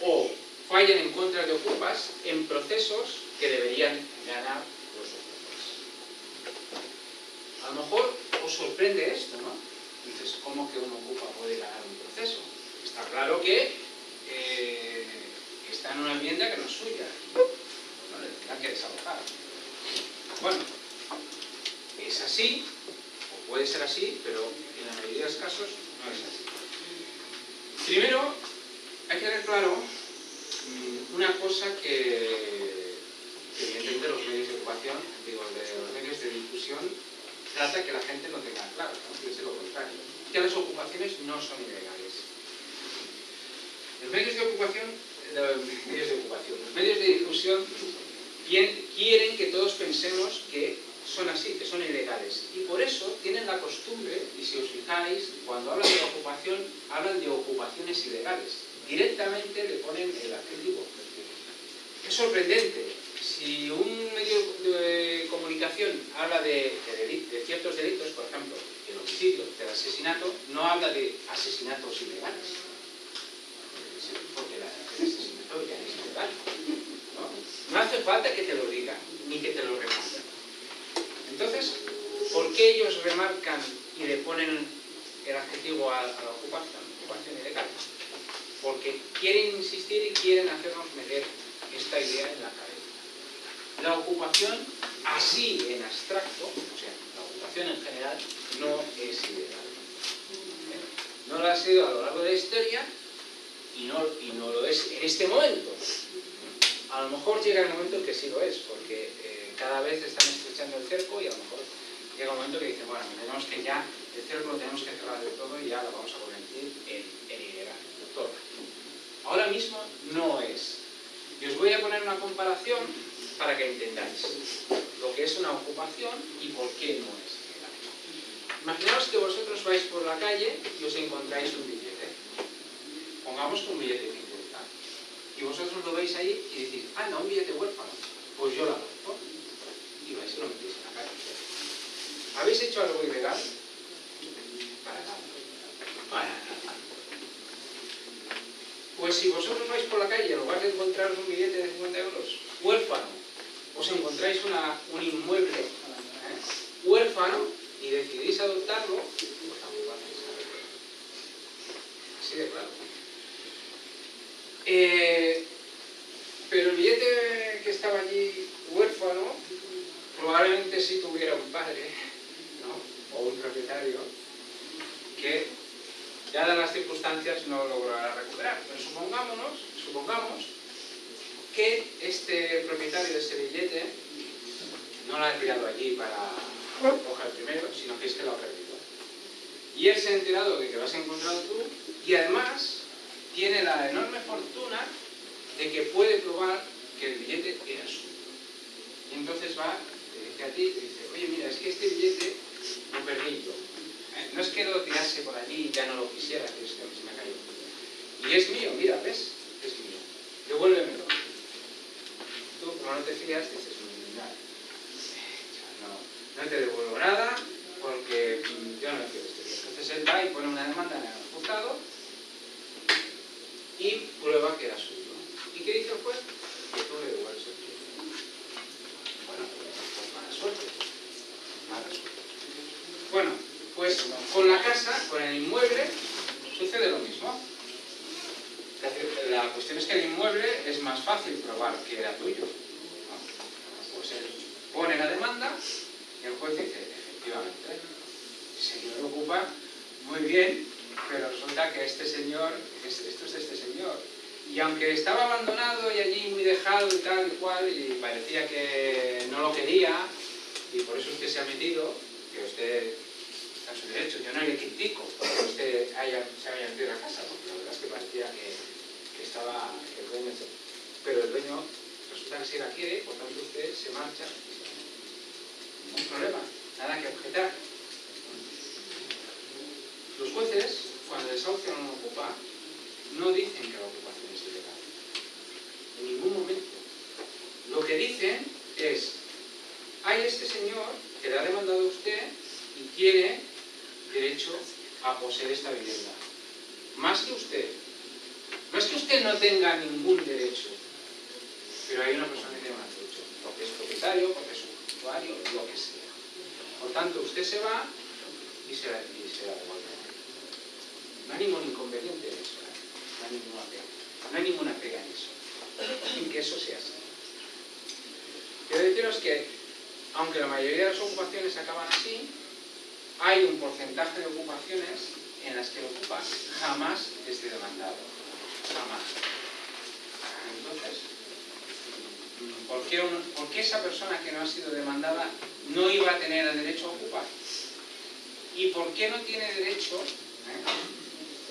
S1: o fallan en contra de ocupas en procesos que deberían ganar los ocupas. A lo mejor os sorprende esto, ¿no? Dices, ¿cómo que un ocupa puede ganar un proceso? Está claro que está en una vivienda que no es suya y no le tendrán que desalojar. Bueno, es así, o puede ser así, pero en la mayoría de los casos no es así. Primero, hay que tener claro una cosa que evidentemente los medios de ocupación, los medios de difusión, trata que la gente no tenga claro, ¿no? Que es lo contrario, que las ocupaciones no son ilegales. Los medios de difusión quieren que todos pensemos que son así, que son ilegales. Y por eso tienen la costumbre, y si os fijáis, cuando hablan de ocupación, hablan de ocupaciones ilegales. Directamente le ponen el adjetivo. Es sorprendente. Si un medio de comunicación habla de ciertos delitos, por ejemplo, el homicidio, el asesinato, no habla de asesinatos ilegales. Porque el asesinato ya es ilegal. No hace falta que te lo digan, ni que te lo remarquen. Entonces, ¿por qué ellos remarcan y le ponen el adjetivo a la ocupación ilegal? Porque quieren insistir y quieren hacernos meter esta idea en la cabeza. La ocupación, así en abstracto, o sea, la ocupación en general, no es ilegal. No lo ha sido a lo largo de la historia y no lo es en este momento. A lo mejor llega el momento en que sí lo es, porque cada vez están estrechando el cerco y a lo mejor llega un momento que dicen, bueno, tenemos que ya, el cerco lo tenemos que cerrar de todo y ya lo vamos a convertir en ilegal. Todo. Ahora mismo no es. Y os voy a poner una comparación para que entendáis lo que es una ocupación y por qué no es ilegal. Imaginaos que vosotros vais por la calle y os encontráis un billete. Pongamos que un billete de 50. Y vosotros lo veis ahí y decís, no, un billete huérfano. pues yo la adopto. Y vais y lo metéis en la calle. ¿Habéis hecho algo ilegal? Para nada. Para nada. Pues si vosotros vais por la calle y en lugar de encontraros un billete de 50 euros, huérfano, os encontráis un inmueble huérfano y decidís adoptarlo, pues tampoco hacéis nada. Así de claro. Pero el billete que estaba allí huérfano, probablemente sí tuviera un padre, ¿no? O un propietario, que, dadas las circunstancias, no logrará recuperar. Pero supongamos que este propietario de ese billete no lo ha tirado allí para coger primero, sino que es que lo ha perdido. Y él se ha enterado de que lo has encontrado tú y además tiene la enorme fortuna de que puede probar que el billete era suyo. Y entonces va, te dice a ti, te dice, oye, mira, es que este billete lo perdí yo. No es que lo tirase por allí y ya no lo quisiera, que es que a mí se me cayó. Y es mío, mira, ¿ves? Es mío. Devuélvemelo. Tú, como no te fías, dices, no te devuelvo nada porque yo no me fío de este billete. Entonces él va y pone una demanda en el juzgado y prueba que era suyo. ¿Y qué dice el juez? Que tú le devuelves el billete. Bueno, pues mala suerte. Mala suerte. Bueno, pues con la casa, con el inmueble, sucede lo mismo. La cuestión es que el inmueble es más fácil probar que era tuyo, ¿no? Pues él pone la demanda y el juez dice, efectivamente, el señor lo ocupa muy bien, pero resulta que este señor, esto es de este señor. Y aunque estaba abandonado y allí muy dejado y tal y cual, y parecía que no lo quería, y por eso usted se ha metido, que usted está en su derecho, yo no le critico que usted se haya metido en la casa, porque la verdad es que parecía que estaba el dueño, pero el dueño resulta que sí la quiere, por tanto usted se marcha. Ningún problema, nada que objetar. Los jueces, cuando desahucian a un ocupa, no dicen que la ocupación es ilegal. En ningún momento. Lo que dicen es, hay este señor que le ha demandado a usted y tiene derecho a poseer esta vivienda. Más que usted. No es que usted no tenga ningún derecho, pero hay una persona que tiene más derecho, porque es propietario, porque es usuario, lo que sea. Por tanto, usted se va y se la devuelve. No hay ningún inconveniente en eso, no hay ninguna pega. No hay ninguna pega en eso, en que eso sea así. Quiero deciros que, aunque la mayoría de las ocupaciones acaban así, hay un porcentaje de ocupaciones en las que el ocupa jamás es demandado. Jamás. Entonces, ¿por qué esa persona que no ha sido demandada no iba a tener el derecho a ocupar? ¿Y por qué no tiene derecho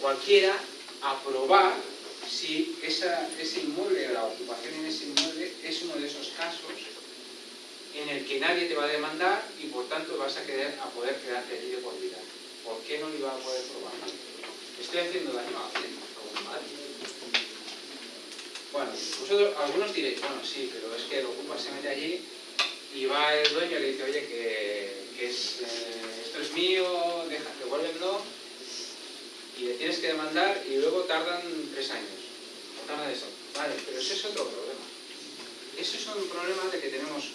S1: cualquiera a probar si ese inmueble, la ocupación en ese inmueble, es uno de esos casos en el que nadie te va a demandar y por tanto vas a poder quedarte allí de por vida? ¿Por qué no lo iba a poder probar? Estoy haciendo daño a alguien, como madre. Bueno, vosotros, algunos diréis, bueno, sí, pero es que el ocupa se mete allí y va el dueño y le dice, oye, que esto es mío, devuélvemelo, y le tienes que demandar y luego tardan 3 años. No tardan eso. Vale, pero ese es otro problema. Ese es un problema de que tenemos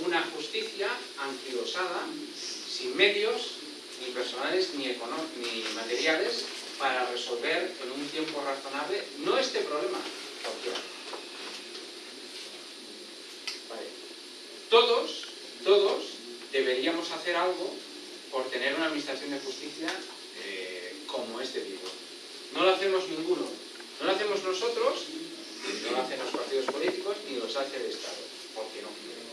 S1: una justicia anquilosada, sin medios, ni personales, ni materiales, para resolver en un tiempo razonable, no este problema, cualquiera. Vale. Todos deberíamos hacer algo por tener una administración de justicia como es debido. No lo hacemos ninguno. No lo hacemos nosotros, no lo hacen los partidos políticos, ni los hace el Estado, porque no quieren.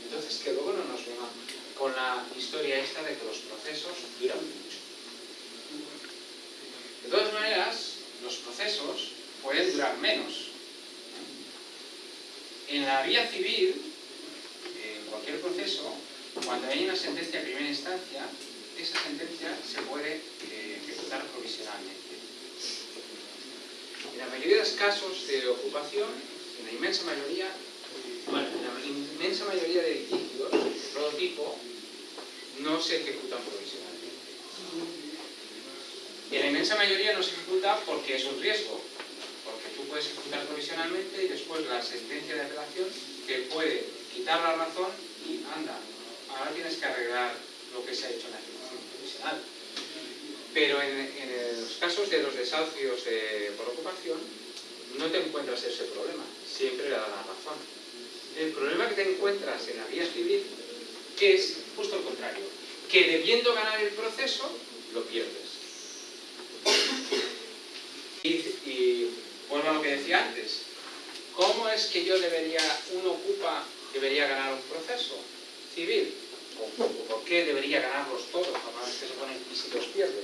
S1: Entonces, que luego no nos vengan con la historia esta de que los procesos duran mucho. De todas maneras, los procesos pueden durar menos. En la vía civil, en cualquier proceso, cuando hay una sentencia de primera instancia, esa sentencia se puede ejecutar provisionalmente. En la mayoría de los casos de ocupación, en la inmensa mayoría,
S10: Bueno,
S1: inmensa mayoría de litigios de todo tipo no se ejecutan provisionalmente. Y en la inmensa mayoría no se ejecuta porque es un riesgo, porque tú puedes ejecutar provisionalmente y después la sentencia de apelación te puede quitar la razón y anda, ahora tienes que arreglar lo que se ha hecho en la ejecución provisional. Pero en los casos de los desahucios por ocupación no te encuentras ese problema, siempre le da la razón. El problema que te encuentras en la vía civil es justo al contrario, que debiendo ganar el proceso, lo pierdes. Y vuelvo a lo que decía antes, ¿cómo es que uno ocupa, debería ganar un proceso civil? ¿O por qué debería ganarlos todos, además que se ponen y si los pierde?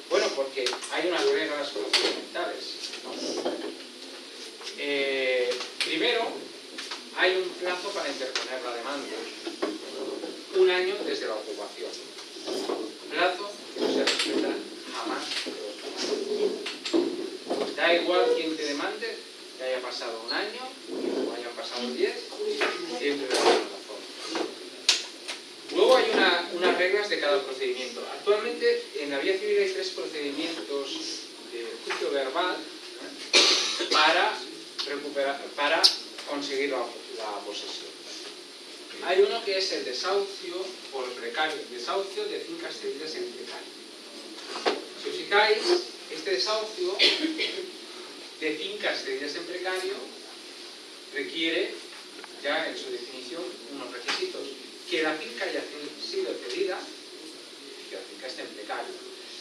S1: Bueno, porque hay unas reglas fundamentales, ¿no? Primero, hay un plazo para interponer la demanda, 1 año desde la ocupación. Plazo que no se respeta jamás. Da igual quién te demande, que haya pasado 1 año, o hayan pasado 10, siempre le da la razón. Luego hay unas reglas de cada procedimiento. Actualmente en la vía civil hay 3 procedimientos de juicio verbal para conseguir la posesión. Hay uno que es el desahucio por precario, desahucio de fincas cedidas en precario. Si os fijáis, este desahucio de fincas cedidas en precario requiere, ya en su definición, unos requisitos. Que la finca haya sido cedida y que la finca esté en precario.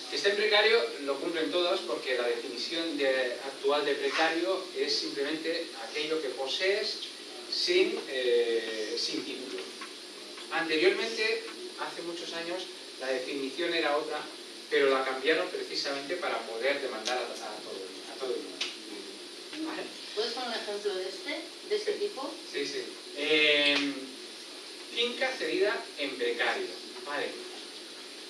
S1: Que esté en precario lo cumplen todas porque la definición actual de precario es simplemente aquello que posees sin título. Anteriormente, hace muchos años, la definición era otra, pero la cambiaron precisamente para poder demandar a todo el mundo. ¿Vale?
S5: ¿Puedes poner un ejemplo de este tipo?
S1: Sí, sí. Finca cedida en precario. Vale.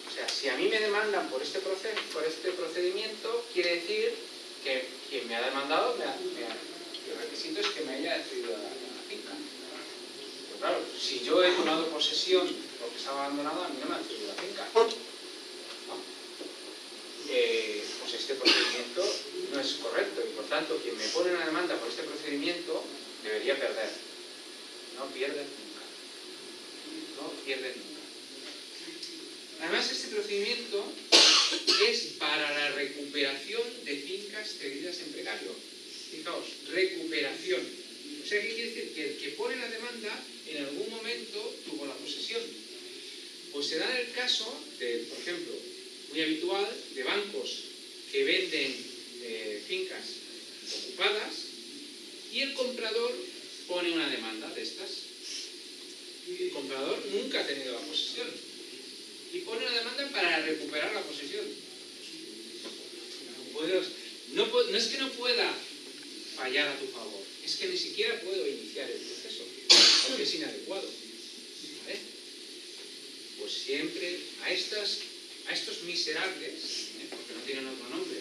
S1: O sea, si a mí me demandan por este procedimiento, quiere decir que quien me ha demandado, el requisito es que me haya cedido la finca. Pero claro, si yo he tomado posesión porque estaba abandonado, a mí no me han cedido la finca. ¿No? Pues este procedimiento no es correcto y por tanto quien me pone una demanda por este procedimiento debería perder. No pierde nunca. No pierde nunca. Además, este procedimiento es para la recuperación de fincas cedidas en precario. Fijaos, recuperación. O sea, ¿qué quiere decir? Que el que pone la demanda en algún momento tuvo la posesión. Pues se da el caso de, por ejemplo, muy habitual, de bancos que venden fincas ocupadas y el comprador pone una demanda de estas. El comprador nunca ha tenido la posesión y pone una demanda para recuperar la posesión. No es que no pueda fallar a tu favor, es que ni siquiera puedo iniciar el proceso porque es inadecuado. ¿Vale? Pues siempre a estos miserables, porque no tienen otro nombre,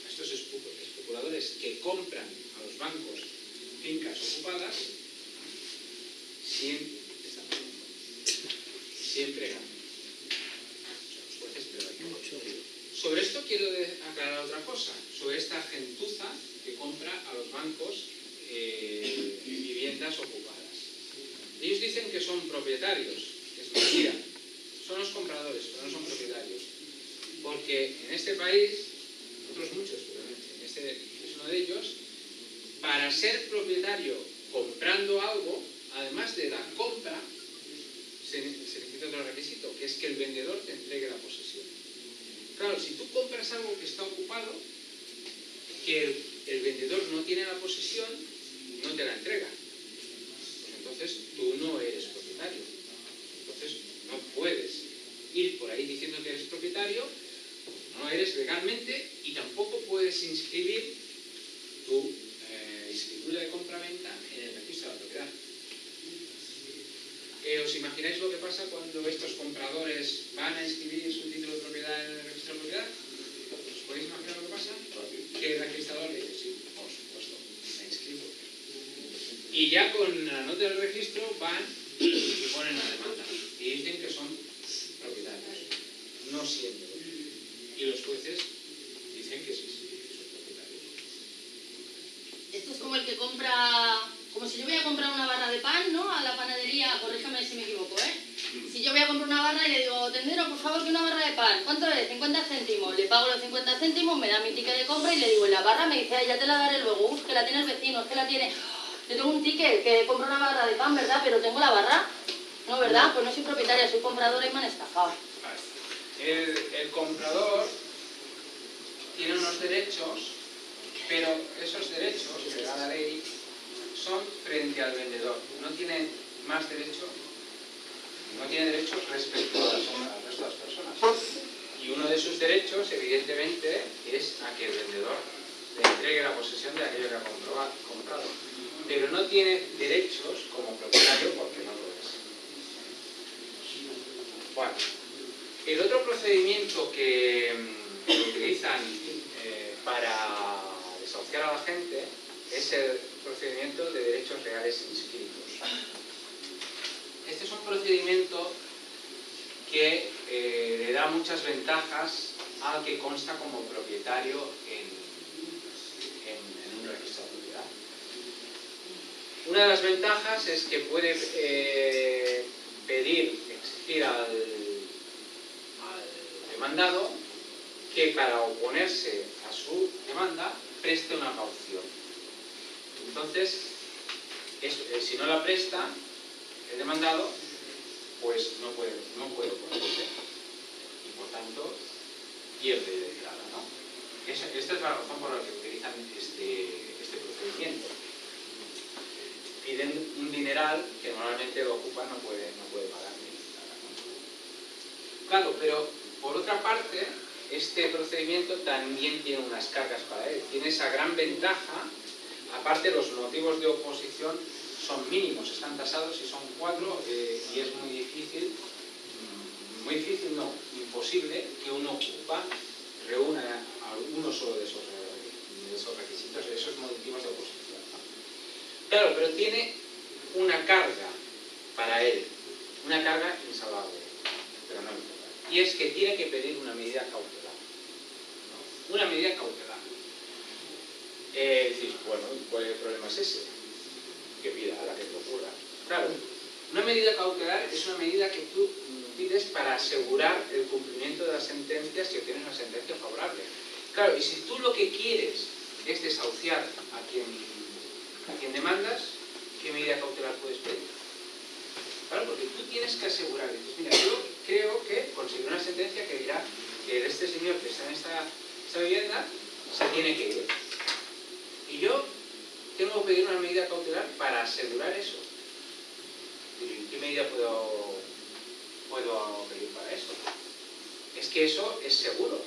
S1: a estos especuladores que compran a los bancos fincas ocupadas, siempre ganan. Los jueces prevalecan. Sobre esto quiero aclarar otra cosa, sobre esta gentuza que compra a los bancos viviendas ocupadas. Ellos dicen que son propietarios, que es mentira. Son los compradores, pero no son propietarios. Porque en este país, otros muchos, pero este es uno de ellos, para ser propietario comprando algo, además de la compra, se necesita otro requisito, que es que el vendedor te entregue la posesión. Claro, si tú compras algo que está ocupado, que el vendedor no tiene la posesión, no te la entrega. Pues entonces tú no eres propietario. Entonces no puedes ir por ahí diciendo que eres propietario, no eres legalmente y tampoco puedes inscribir tu escritura de compraventa en el registro de la propiedad. ¿Os imagináis lo que pasa cuando estos compradores van a inscribir su título de propiedad en el registro de propiedad? ¿Os podéis imaginar lo que pasa? Que el registrador le dice, sí, por supuesto, me inscribo. Y ya con la nota del registro van y ponen una demanda. Y dicen que son propietarios. No siempre. Y los jueces dicen que sí, que son propietarios.
S14: Esto es como el que compra, como si yo voy a comprar una barra de pan, ¿no? A la panadería, corríjame si me equivoco, ¿eh? Si yo voy a comprar una barra y le digo, tendero, por favor, que una barra de pan. ¿Cuánto es? 50 céntimos. Le pago los 50 céntimos, me da mi ticket de compra y le digo, en la barra me dice, ay, ya te la daré luego. Uf, que la tiene el vecino, es que la tiene... Yo tengo un ticket que compro una barra de pan, ¿verdad? Pero tengo la barra. No, ¿verdad? Pues no soy propietaria, soy compradora y me han estafado.
S1: El comprador tiene unos derechos, pero esos derechos que da la ley son frente al vendedor. No tiene más derecho, no tiene derechos respecto al resto de las personas. Y uno de sus derechos, evidentemente, es a que el vendedor le entregue la posesión de aquello que ha comprado. Pero no tiene derechos como propietario porque no lo es. Bueno, el otro procedimiento que utilizan para desahuciar a la gente es el procedimiento de derechos reales inscritos. Este es un procedimiento que le da muchas ventajas al que consta como propietario en un registro de propiedad. Una de las ventajas es que puede exigir al demandado que para oponerse a su demanda preste una caución. Entonces, si no la presta el demandado, pues no puede oponerse y por tanto pierde de entrada, ¿no? Esta es la razón por la que utilizan este procedimiento. Piden un dineral que normalmente el ocupa no puede pagar ni nada, ¿no? Claro, pero por otra parte, este procedimiento también tiene unas cargas para él. Tiene esa gran ventaja, aparte los motivos de oposición son mínimos, están tasados y son 4 y es muy difícil, no, imposible que un ocupa reúna alguno solo de esos requisitos, de esos motivos de oposición, ¿no? Claro, pero tiene una carga para él, una carga insalvable, pero no importante, y es que tiene que pedir una medida cautelar, ¿no? Una medida cautelar. Decís, bueno, ¿cuál es el problema es ese? Que pida a la que te ocurra. Claro, una medida cautelar es una medida que tú pides para asegurar el cumplimiento de las sentencias si obtienes una sentencia favorable. Claro, y si tú lo que quieres es desahuciar a quien demandas, ¿qué medida cautelar puedes pedir? Claro, porque tú tienes que asegurar, dices, mira, yo creo que conseguir una sentencia que dirá que este señor que está en esta vivienda se tiene que ir. Y yo tengo que pedir una medida cautelar para asegurar eso. ¿Qué medida puedo pedir para eso? Es que eso es seguro.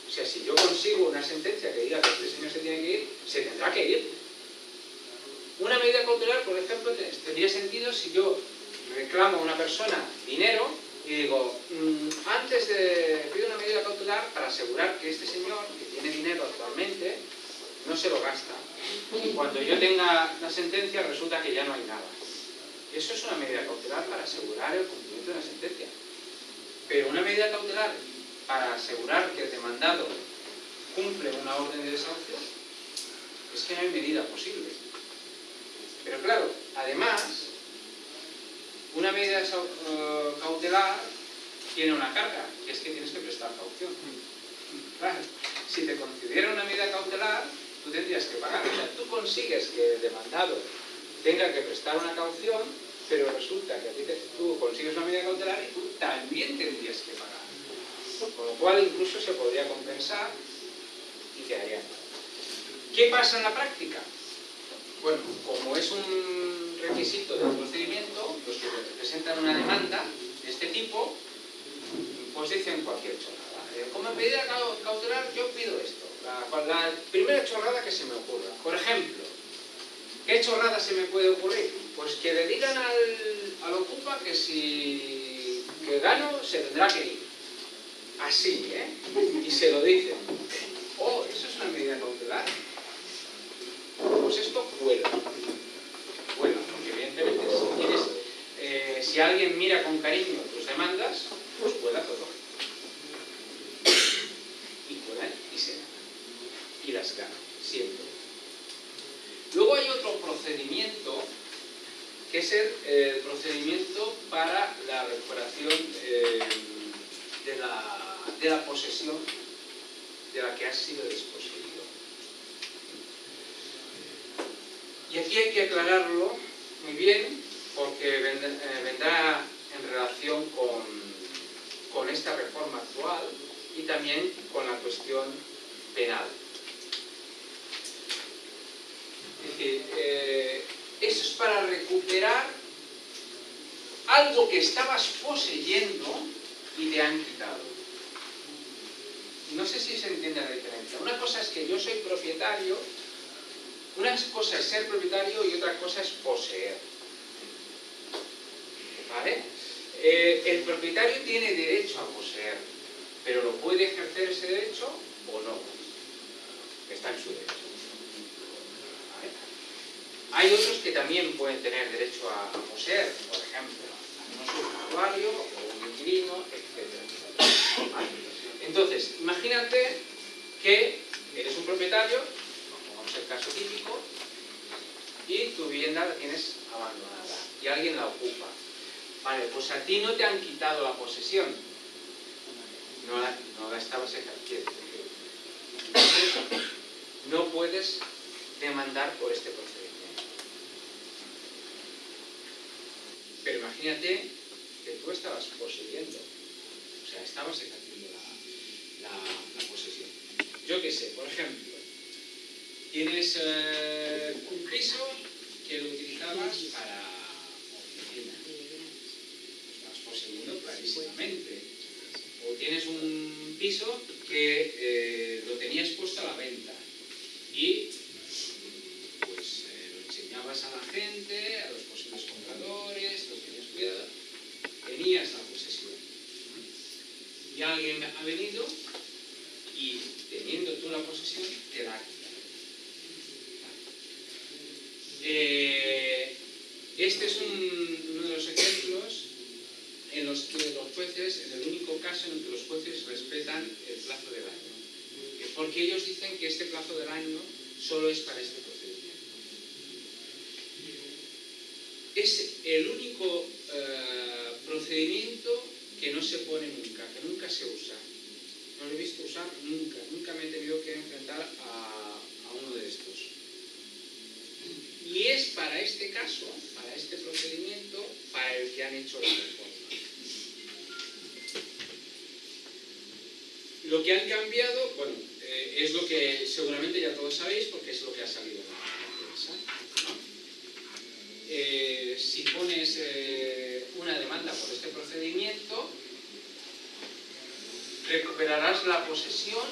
S1: O sea, si yo consigo una sentencia que diga que este señor se tiene que ir, se tendrá que ir. Una medida cautelar, por ejemplo, tendría sentido si yo reclamo a una persona dinero y digo, antes de pedir una medida cautelar para asegurar que este señor, que tiene dinero actualmente, no se lo gasta. Y cuando yo tenga la sentencia resulta que ya no hay nada. Eso es una medida cautelar para asegurar el cumplimiento de la sentencia. Pero una medida cautelar para asegurar que el demandado cumple una orden de desahucio, es que no hay medida posible. Pero claro, además, una medida cautelar tiene una carga, que es que tienes que prestar caución. Claro, si te concediera una medida cautelar, tú tendrías que pagar. O sea, tú consigues que el demandado tenga que prestar una caución, pero resulta que tú consigues una medida cautelar y tú también tendrías que pagar. Con lo cual incluso se podría compensar y quedaría. ¿Qué pasa en la práctica? Bueno, como es un requisito del procedimiento, los que presentan una demanda de este tipo, pues dicen cualquier chorrada. Como medida cautelar yo pido esto, la primera chorrada que se me ocurra. Por ejemplo, ¿qué chorrada se me puede ocurrir? Pues que le digan al ocupa que si gano se tendrá que ir. Así, ¿eh? Y se lo dicen. Oh, eso es una medida cautelar. Pues esto vuela. Vuela, porque evidentemente si quieres si alguien mira con cariño tus demandas, pues cuela todo. Y cuelan y se ganan. Y las ganan, siempre. Luego hay otro procedimiento, que es el procedimiento para la recuperación de la posesión de la que has sido desposeído. Y aquí hay que aclararlo muy bien, porque vendrá en relación con esta reforma actual y también con la cuestión penal. Es decir, eso es para recuperar algo que estabas poseyendo y te han quitado. No sé si se entiende la diferencia. Una cosa es que yo soy propietario, una cosa es ser propietario y otra cosa es poseer. ¿Vale? El propietario tiene derecho a poseer, pero ¿lo puede ejercer ese derecho o no? Está en su derecho. ¿Vale? Hay otros que también pueden tener derecho a poseer, por ejemplo, un usuario o un inquilino, etc. ¿Vale? Entonces, imagínate que eres un propietario, pongamos el caso típico, y tu vivienda la tienes abandonada y alguien la ocupa. Vale, pues a ti no te han quitado la posesión, no la estabas ejerciendo. Entonces, no puedes demandar por este procedimiento. Pero imagínate que tú estabas poseyendo, o sea, estabas ejerciendo la posesión. Yo qué sé, por ejemplo, tienes un piso que lo utilizabas para oficina. Estás poseyendo clarísimamente. O tienes un piso que lo tenías puesto a la venta y pues lo enseñabas a la gente, a los posibles compradores, lo tenías cuidado, tenías la posesión. Y alguien ha venido y teniendo tú la posesión te la ha quitado. Este es uno de los ejemplos en los que los jueces, en el único caso en el que los jueces respetan el plazo del año. Porque ellos dicen que este plazo del año solo es para este procedimiento. Es el único procedimiento que no se pone nunca, que nunca se usa. No lo he visto usar nunca, nunca me he tenido que enfrentar a uno de estos. Y es para este caso, para este procedimiento, para el que han hecho la reforma. Lo que han cambiado, bueno, es lo que seguramente ya todos sabéis porque es lo que ha salido en la prensa. Si pones una demanda por este procedimiento, recuperarás la posesión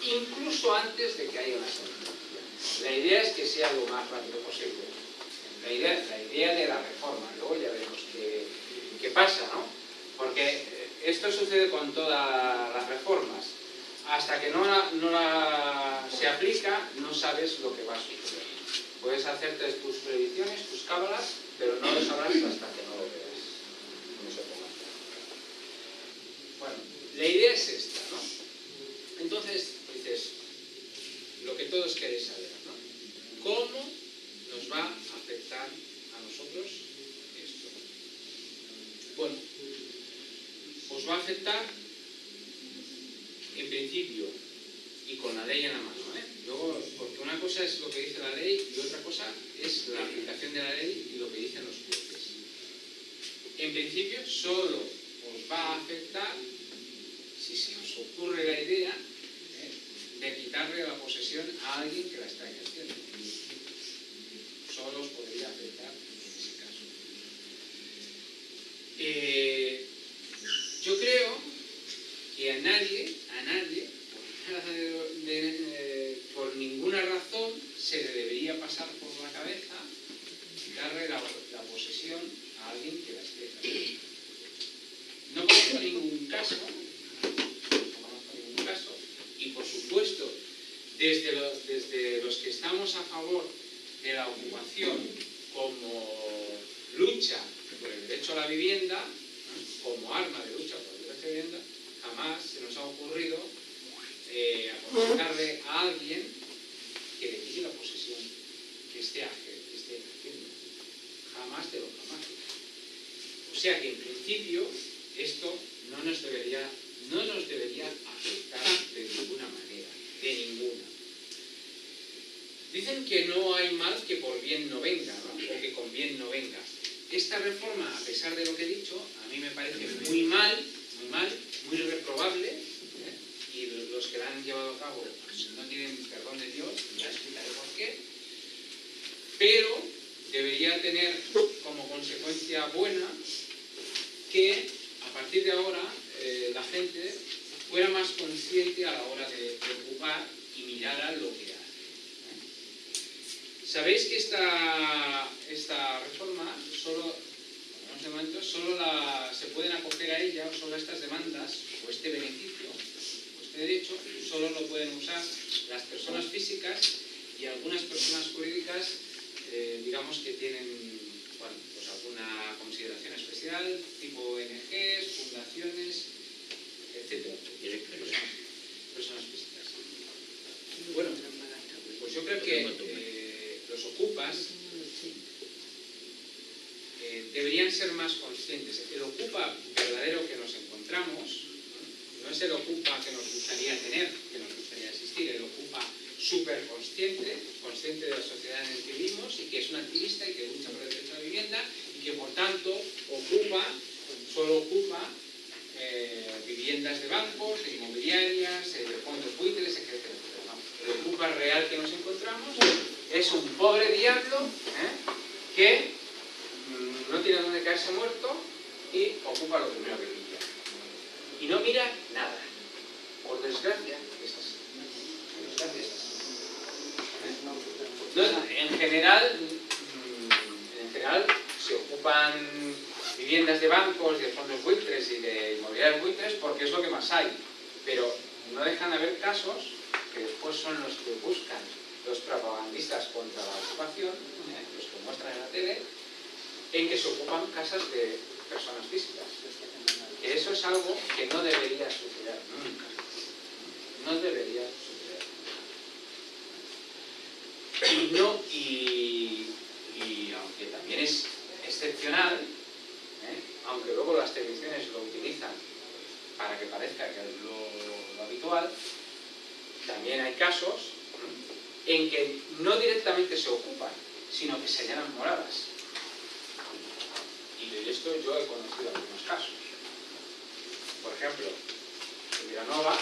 S1: incluso antes de que haya una sentencia. La idea es que sea lo más rápido posible. La idea de la reforma. Luego ya veremos qué pasa, ¿no? Porque esto sucede con todas las reformas. Hasta que no se aplica, no sabes lo que va a suceder. Puedes hacerte tus predicciones, tus cábalas, pero no lo sabrás hasta que no lo veas. No se ponga. Bueno, la idea es esta, ¿no? Entonces, dices, lo que todos queréis saber, ¿no? ¿Cómo nos va a afectar a nosotros esto? Bueno, os va a afectar en principio y con la ley en la mano, ¿eh? Luego, porque una cosa es lo que dice la ley y otra cosa es la aplicación de la ley y lo que dicen los jueces. En principio solo os va a afectar si se os ocurre la idea de quitarle la posesión a alguien que la está ejerciendo. Solo os podría afectar en ese caso. Yo creo que a nadie, por ninguna razón se le debería pasar por la cabeza quitarle la posesión a alguien que la esté ejerciendo. No conozco ningún caso, y por supuesto, desde los que estamos a favor de la ocupación como lucha por el derecho derecho a la vivienda, como arma de lucha por el derecho a la vivienda, jamás se nos ha ocurrido aconsejarle a alguien que le quite la posesión que esté ejerciendo. Jamás de lo jamás. O sea que en principio esto no nos debería afectar de ninguna manera, de ninguna. Dicen que no hay mal que por bien no venga, ¿no? O que con bien no venga. Esta reforma, a pesar de lo que he dicho, a mí me parece muy mal, muy reprobable, y los que la han llevado a cabo pues, no tienen perdón de Dios, ya explicaré por qué, pero debería tener como consecuencia buena que a partir de ahora la gente fuera más consciente a la hora de ocupar y mirara lo que hace. Sabéis que esta reforma solo se pueden acoger a ella, solo estas demandas o este beneficio, o este derecho, solo lo pueden usar las personas físicas y algunas personas jurídicas, digamos que tienen pues alguna consideración especial, tipo ONGs, fundaciones, etc. Personas físicas. Bueno, pues yo creo que los ocupas deberían ser más conscientes. El ocupa verdadero que nos encontramos no es el ocupa que nos gustaría tener, que nos gustaría existir, el ocupa súper consciente de la sociedad en la que vivimos y que es un activista y que lucha por el derecho a la vivienda y que por tanto solo ocupa viviendas de bancos, de inmobiliarias, de fondos buitres, etc. El ocupa real que nos encontramos es un pobre diablo que no tiene donde caerse muerto y ocupa lo primero que pilla. Y no mira nada. Por desgracia, es así. No, en general se ocupan viviendas de bancos, de fondos buitres y de inmobiliarias buitres porque es lo que más hay. Pero no dejan de haber casos que después son los que buscan los propagandistas contra la ocupación, los que muestran en la tele, en que se ocupan casas de personas físicas. Que eso es algo que no debería suceder nunca. No debería suceder. Y aunque también es excepcional, aunque luego las televisiones lo utilizan para que parezca que es lo habitual, también hay casos en que no directamente se ocupan, sino que se llenan moradas. Y de esto yo he conocido algunos casos. Por ejemplo, en Vilanova,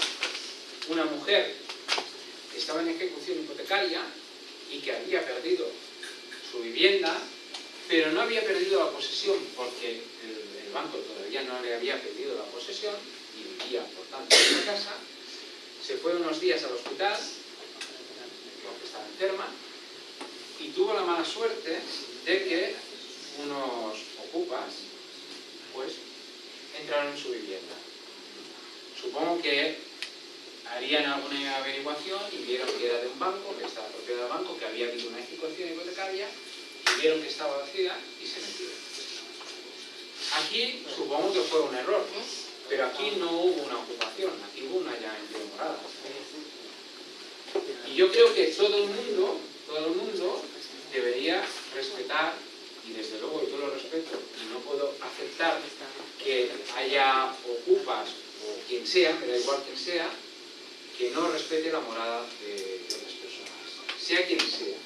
S1: una mujer que estaba en ejecución hipotecaria y que había perdido su vivienda, pero no había perdido la posesión porque el banco todavía no le había pedido la posesión y vivía, por tanto, en la casa. Se fue unos días al hospital porque estaba enferma y tuvo la mala suerte de que unos ocupas pues entraron en su vivienda. Supongo que harían alguna averiguación y vieron que era de un banco, que estaba propiedad del banco, que había habido una ejecución hipotecaria y vieron que estaba vacía y se metieron. Aquí supongo que fue un error, pero aquí no hubo una ocupación, aquí hubo un allanamiento de morada. Y yo creo que todo el mundo debería respetar, y desde luego yo lo respeto, y no puedo aceptar que haya ocupas o quien sea, me da igual quien sea, que no respete la morada de otras personas, sea quien sea.